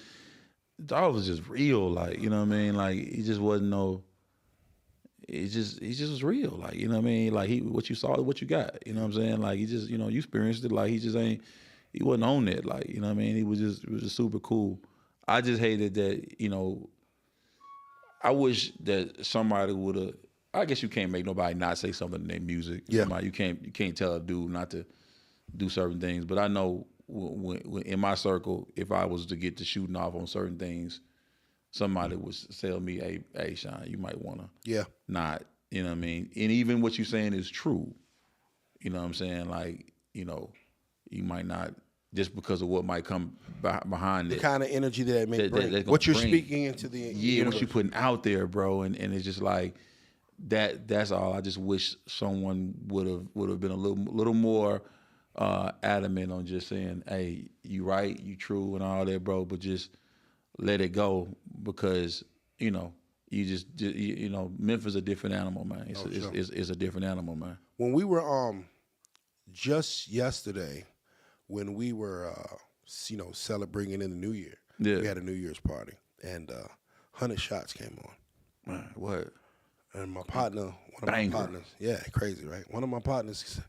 Dolph was just real, like, you know what I mean? Like, he just wasn't no. He just was real, like, you know what I mean? Like, what you saw is what you got, you know what I'm saying? Like, he just, you experienced it. Like, he wasn't on it, like, you know what I mean? It was just super cool. I just hated that, I wish that somebody would have. I guess you can't make nobody not say something in their music. Yeah. You can't tell a dude not to do certain things. But I know in my circle, if I was to get to shooting off on certain things, somebody would tell me, hey, Sean, you might want to not, you know what I mean? And even what you're saying is true. You know what I'm saying? Like, you know, you might not, just because of what might come behind the it. kind of energy that may bring. What you're speaking into the universe. What you're putting out there, bro. And it's just like, that's all. I just wish someone would have been a little more adamant on just saying, hey, you right, you true and all that, bro, but just let it go, because, you know, you know, Memphis a different animal, man. It's a different animal, man. When we were just yesterday, when we were you know, celebrating in the New Year, we had a New Year's party, and 100 Shots came on. Man, what? And my partner, my partners, crazy, right? One of my partners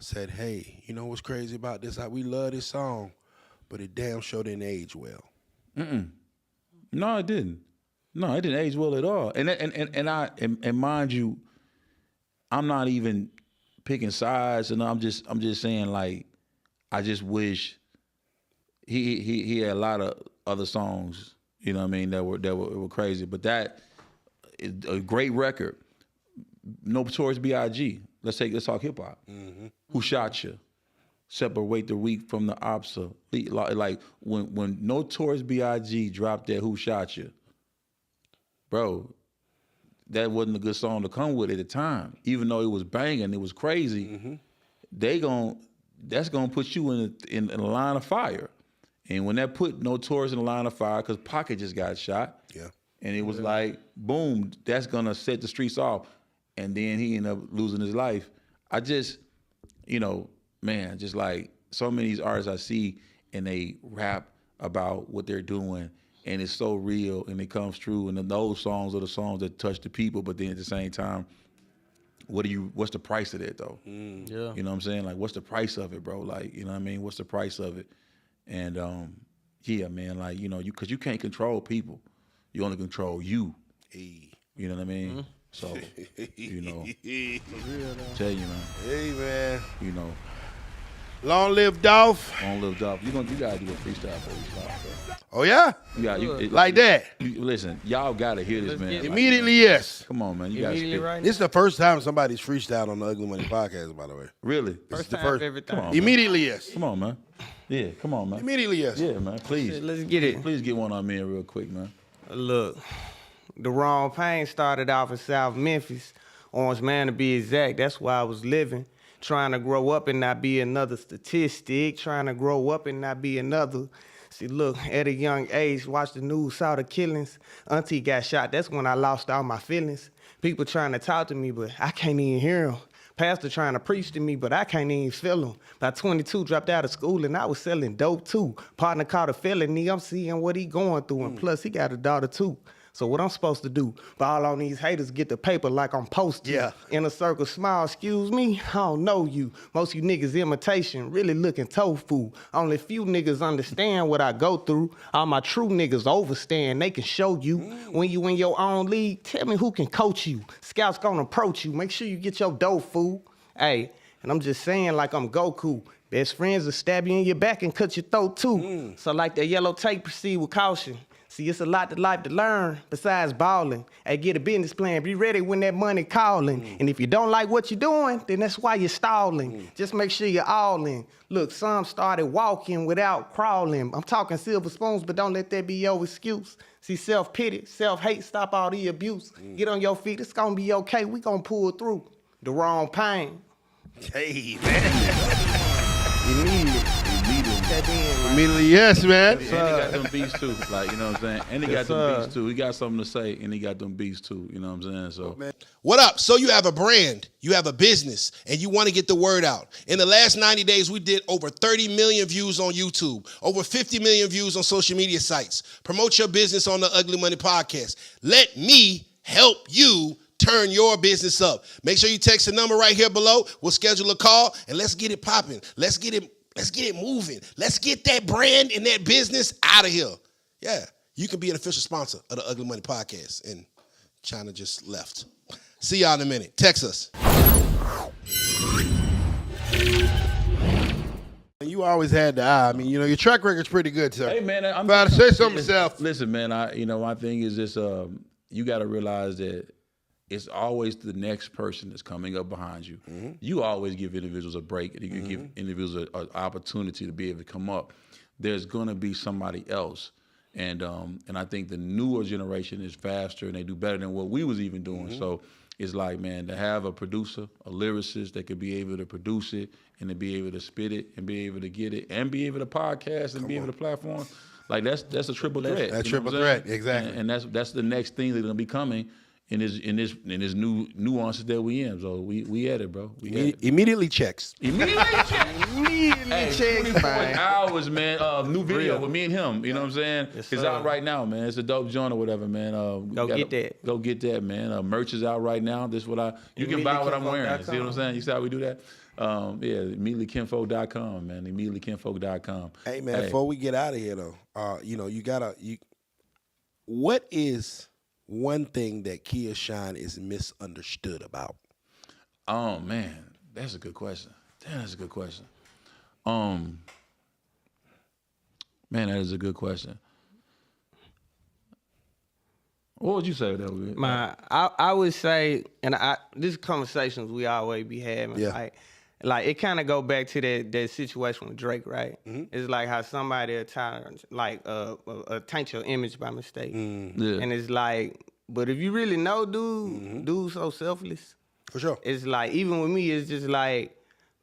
said, hey, you know what's crazy about this? We love this song, but it damn sure didn't age well. No, it didn't. No, it didn't age well at all. And mind you, I'm not even picking sides, and I'm just saying, like, I just wish he had a lot of other songs, you know what I mean, that were crazy. But that is a great record. Notorious B.I.G. Let's talk hip hop. Who Shot Ya? Separate the weak from the obsolete. Like when Notorious B.I.G. dropped that Who Shot Ya, bro, that wasn't a good song to come with at the time. Even though it was banging, it was crazy. That's gonna put you in a line of fire. And when that put Notorious in the line of fire, because Pocket just got shot. And it was like, boom, that's gonna set the streets off. And then he ended up losing his life. I just, you know, man, just like so many of these artists I see, and they rap about what they're doing, and it's so real and it comes true. And then those songs are the songs that touch the people, but then at the same time, what's the price of that though? You know what I'm saying? Like, what's the price of it, bro? Like, you know what I mean? What's the price of it? And yeah, man, like, you know, because you can't control people. You only control you. You know what I mean? So, you know, tell you, man. Hey, man. You know. Long live Dolph. Long live Dolph. You gotta do a freestyle before we start, bro. Oh, yeah? Like that? Listen, y'all gotta hear this, man. Immediately, yes. Come on, man. You gotta spit. Right This is the first time somebody's freestyled on the Ugly Money podcast, by the way. Really? First the time first- every Come time. on. Immediately, yes. Come on, man. Yeah, come on, man. Immediately, yes. Yeah, man. Please. Let's get it. Please get one on me real quick, man. Look, the wrong pain started off in South Memphis, Orange Man to be exact. That's where I was living, trying to grow up and not be another statistic, trying to grow up and not be another. See, look, at a young age, watched the news, saw the killings. Auntie got shot. That's when I lost all my feelings. People trying to talk to me, but I can't even hear them. Pastor trying to preach to me, but I can't even feel him. By 22, dropped out of school, and I was selling dope too. Partner caught a felony, I'm seeing what he going through, and plus he got a daughter too. So what I'm supposed to do? Ball on these haters, get the paper like I'm supposed to. Yeah. Inner circle smile, excuse me, I don't know you. Most of you niggas imitation, really looking tofu. Only few niggas understand what I go through. All my true niggas overstand, they can show you. When you in your own league, tell me who can coach you. Scouts gonna approach you, make sure you get your dough, fool. Hey, and I'm just saying like I'm Goku. Best friends will stab you in your back and cut your throat too. So like that yellow tape, proceed with caution. See, it's a lot to life to learn besides balling. Hey, get a business plan. Be ready when that money calling. And if you don't like what you're doing, then that's why you're stalling. Just make sure you're all in. Look, some started walking without crawling. I'm talking silver spoons, but don't let that be your excuse. See, self-pity, self-hate, stop all the abuse. Get on your feet, it's gonna be okay. We gonna pull through. The wrong pain. Hey, man. Immediately. Immediately, yes, man. And he got them beats too, like, you know what I'm saying? And he got them beats too. He got something to say, and he got them beats too, you know what I'm saying? So, What up? So you have a brand, you have a business, and you want to get the word out. In the last 90 days, we did over 30 million views on YouTube, over 50 million views on social media sites. Promote your business on the Ugly Money Podcast. Let me help you turn your business up. Make sure you text the number right here below. We'll schedule a call, and let's get it popping. Let's get it moving. Let's get that brand and that business out of here. Yeah, you can be an official sponsor of the Ugly Money Podcast. And China just left. See y'all in a minute. Text us. When you you always had the eye. I mean, your track record's pretty good, sir. Hey man, I'm about to say something myself. Listen, man, my thing is this: you got to realize that it's always the next person that's coming up behind you. Mm-hmm. You always give individuals a break, and you can give individuals an opportunity to be able to come up. There's gonna be somebody else, and I think the newer generation is faster and they do better than what we was even doing. So it's like, man, to have a producer, a lyricist that could be able to produce it and to be able to spit it and be able to get it and be able to podcast and be able to platform, like that's a triple threat. That triple threat, exactly. And that's the next thing that's gonna be coming in this new nuances that we in. So we at it, bro. Immediately checks. Immediately checks. Immediately checks, 24 man. hours, man. New video with me and him. You know what I'm saying? Yes, It's sir. out right now, man. It's a dope joint or whatever, man. Get that. Go get that, man. Merch is out right now. This is what you can buy what I'm wearing. See what I'm saying? You see how we do that? Immediatelykinfolk.com, man. Immediatelykinfolk.com. Hey, man, before we get out of here, though, what is one thing that Kia Shine is misunderstood about? Oh, man. That's a good question. Damn, that's a good question. Man, that is a good question. What would you say that would be? I would say, and these conversations we always be having, like it kind of go back to that situation with Drake, right? Mm-hmm. It's like how somebody taint your image by mistake, and it's like, but if you really know, dude's so selfless. For sure. It's like, even with me, it's just like,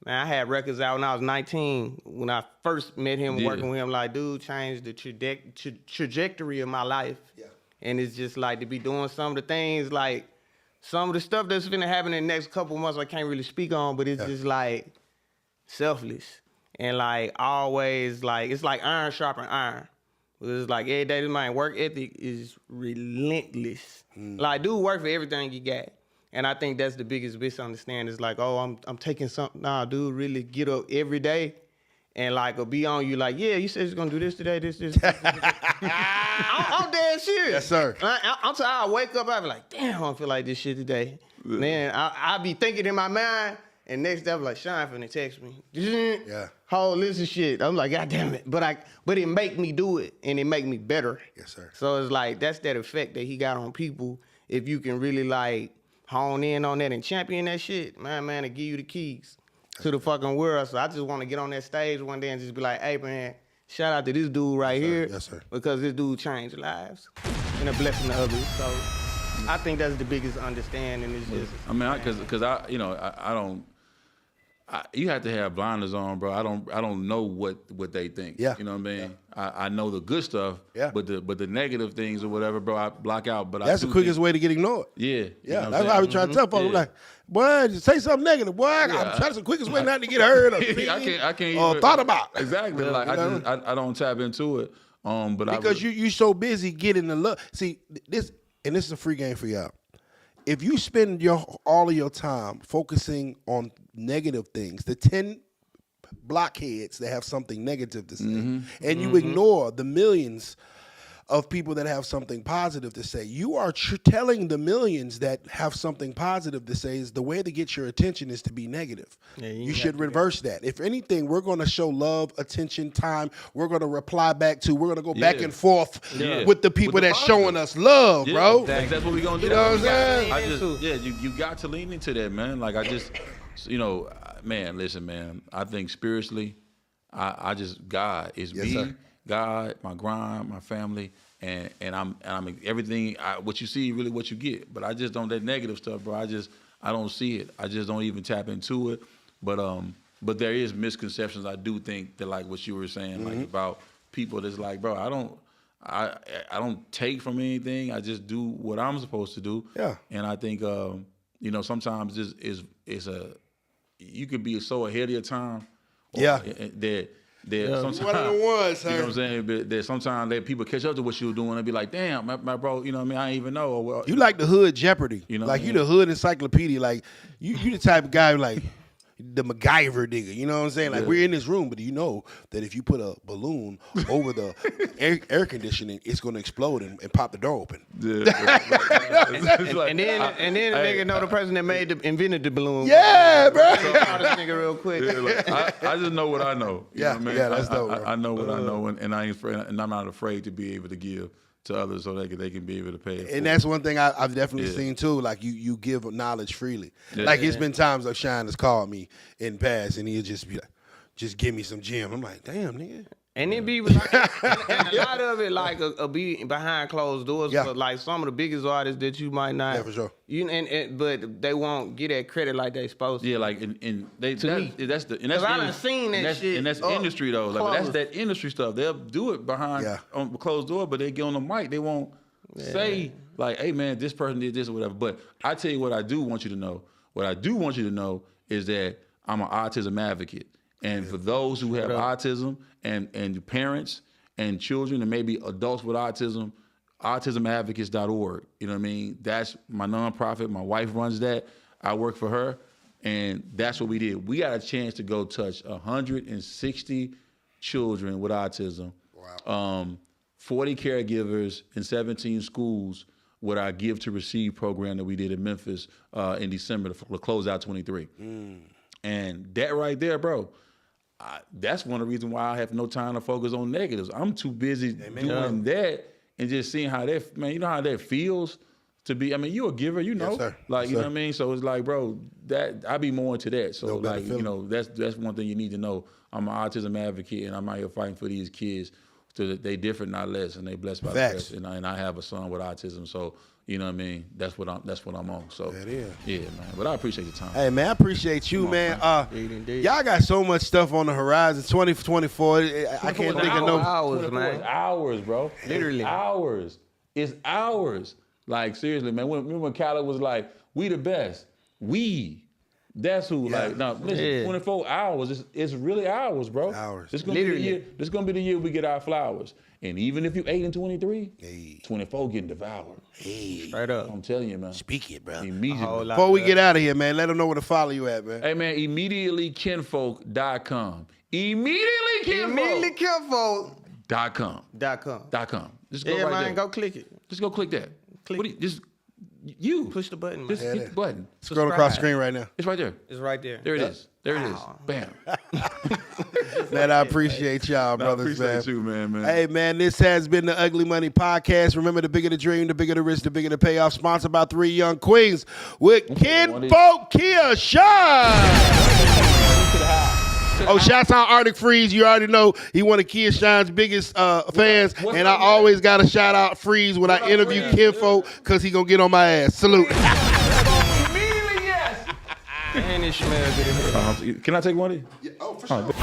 man, I had records out when I was 19. When I first met him, working with him, like, dude changed the trajectory of my life. Yeah. And it's just like to be doing some of the things, like some of the stuff that's gonna happen in the next couple months I can't really speak on, but it's just like selfless. And like always, like it's like iron sharpen iron. It's like every day, this man work ethic is relentless. Like, dude work for everything you got. And I think that's the biggest misunderstanding. Is like, oh, I'm taking something. Nah, dude, really get up every day and like be on you. Like, yeah, you said you're gonna do this today. This. I'm dead serious. Yes, sir. I'm tired. I wake up, I be like, damn, I don't feel like this shit today. Man, I be thinking in my mind, and next day I be like, Sean finna text me. Yeah. Whole list of shit. I'm like, God damn it. But it make me do it, and it make me better. Yes, sir. So it's like, that's that effect that he got on people. If you can really like hone in on that and champion that shit, man, it give you the keys to the fucking world. So I just want to get on that stage one day and just be like, hey, man, shout out to this dude right here. Yes, sir. Because this dude changed lives and a blessing to others. So I think that's the biggest understanding is just. I mean, because I don't. You have to have blinders on, bro. I don't know what they think. Yeah. You know what I mean? Yeah. I know the good stuff. Yeah. But the negative things or whatever, bro, I block out. But that's the quickest way to get ignored. Yeah. Yeah. That's why I was trying to tell folks, like, boy, just say something negative, boy. That's the quickest way not to get heard or seen, I can't or even, thought about. Exactly. Like I don't tap into it. But because you so busy getting the love. See, this is a free game for y'all. If you spend all of your time focusing on negative things, the 10 blockheads that have something negative to say, and you ignore the millions of people that have something positive to say, you are telling the millions that have something positive to say is the way to get your attention is to be negative. Yeah, you should reverse that. If anything, we're going to show love, attention, time. We're going to reply back to. We're going to go back and forth with the people that's showing us love, bro. Exactly. That's what we're going to do. You know what I'm saying? You got to lean into that, man. Like man, listen, man. I think spiritually, I just God is me. Sir. God, my grind, my family, and I'm everything. What you see, really, what you get. But I just don't that negative stuff, bro. I don't see it. I just don't even tap into it. But there is misconceptions. I do think that, like what you were saying, like about people that's like, bro, I don't take from anything. I just do what I'm supposed to do. Yeah. And I think sometimes you could be so ahead of your time. Sometimes, one of the ones, sir. You know what I'm saying? But that sometimes people catch up to what you were doing and be like, damn, my bro, you know what I mean? I ain't even know. Well, you like the hood Jeopardy. You know like you the hood encyclopedia. Like you the type of guy who like, the MacGyver nigga. You know what I'm saying? Like we're in this room, but do you know that if you put a balloon over the air conditioning, it's gonna explode and pop the door open. And then the nigga know the person that invented the balloon. Yeah, bro. Call this nigga real quick. Yeah, like, I just know what I know. You know what I mean? That's dope, bro. I know what I know, and I ain't afraid, and I'm not afraid to be able to give to others so they can be able to pay it. And that's one thing I've definitely seen too. Like you give knowledge freely. Like it's been times like Shine has called me in past, and he'll just be like, "Just give me some gym." I'm like, "Damn, nigga." And it be like, and a lot of it like a be behind closed doors for like some of the biggest artists that you might not. Yeah, for sure. But they won't get that credit like they supposed to. Yeah, like and that's I done seen that shit. And that's industry though. Like that's that industry stuff. They'll do it behind on closed door, but they get on the mic. They won't say like, "Hey man, this person did this or whatever." But I tell you what I do want you to know. What I do want you to know is that I'm an autism advocate. And for those who have autism and parents and children and maybe adults with autism, autismadvocates.org. You know what I mean? That's my nonprofit. My wife runs that. I work for her. And that's what we did. We got a chance to go touch 160 children with autism. Wow. 40 caregivers in 17 schools with our Give to Receive program that we did in Memphis in December to close out 23. And that right there, bro, that's one of the reasons why I have no time to focus on negatives. I'm too busy doing that and just seeing how that, man, you know how that feels to be, I mean, you a giver, you know. Yes, sir. Like, yes, you know sir. what I mean? So it's like, bro, that I be more into that. So No better like, you feeling. know, that's one thing you need to know. I'm an autism advocate and I'm out here fighting for these kids so that they different, not less, and they blessed by the Facts. best. And I have a son with autism, so you know what I mean? That's what I'm on. So That is. yeah, man. But I appreciate the time. Hey man, I appreciate you, Come on, man. Indeed. Y'all got so much stuff on the horizon. 2024. I can't think of no. hours, man. Hours, bro. Literally. It's hours. Like, seriously, man. Remember when Khaled was like, "We the best." That's who. Yeah. Like, now listen, Yeah. 24 hours. It's really hours, bro. Hours. This gonna be the year. This gonna be the year we get our flowers. And even if you 8 and 23, 24 getting devoured. Straight up. I'm telling you, man. Speak it, bro. Immediately. Before we get out of here, man, let them know where to follow you at, man. Hey, man, immediatelykinfolk.com. Immediatelykinfolk.com. .com. Just go Yeah, right man, there. go click it. Just go click that. Click. What do you, just you Push the button, man. Just hit the button. Scroll across the screen right now. It's right there. It's right there. There it is. There it is. Bam. Man, I appreciate y'all, brothers, man. I appreciate you, man. Hey, man, this has been the Ugly Money Podcast. Remember, the bigger the dream, the bigger the risk, the bigger the payoff. Sponsored by 3 Young Queens with Kinfolk Kia Shine. Oh, shouts out Arctic Freeze. You already know he one of Kia Shine's biggest fans. And I always got to shout out Freeze when I interview Kinfolk because he going to get on my ass. Salute. And it smells good. Can I take one of these? Oh, for sure.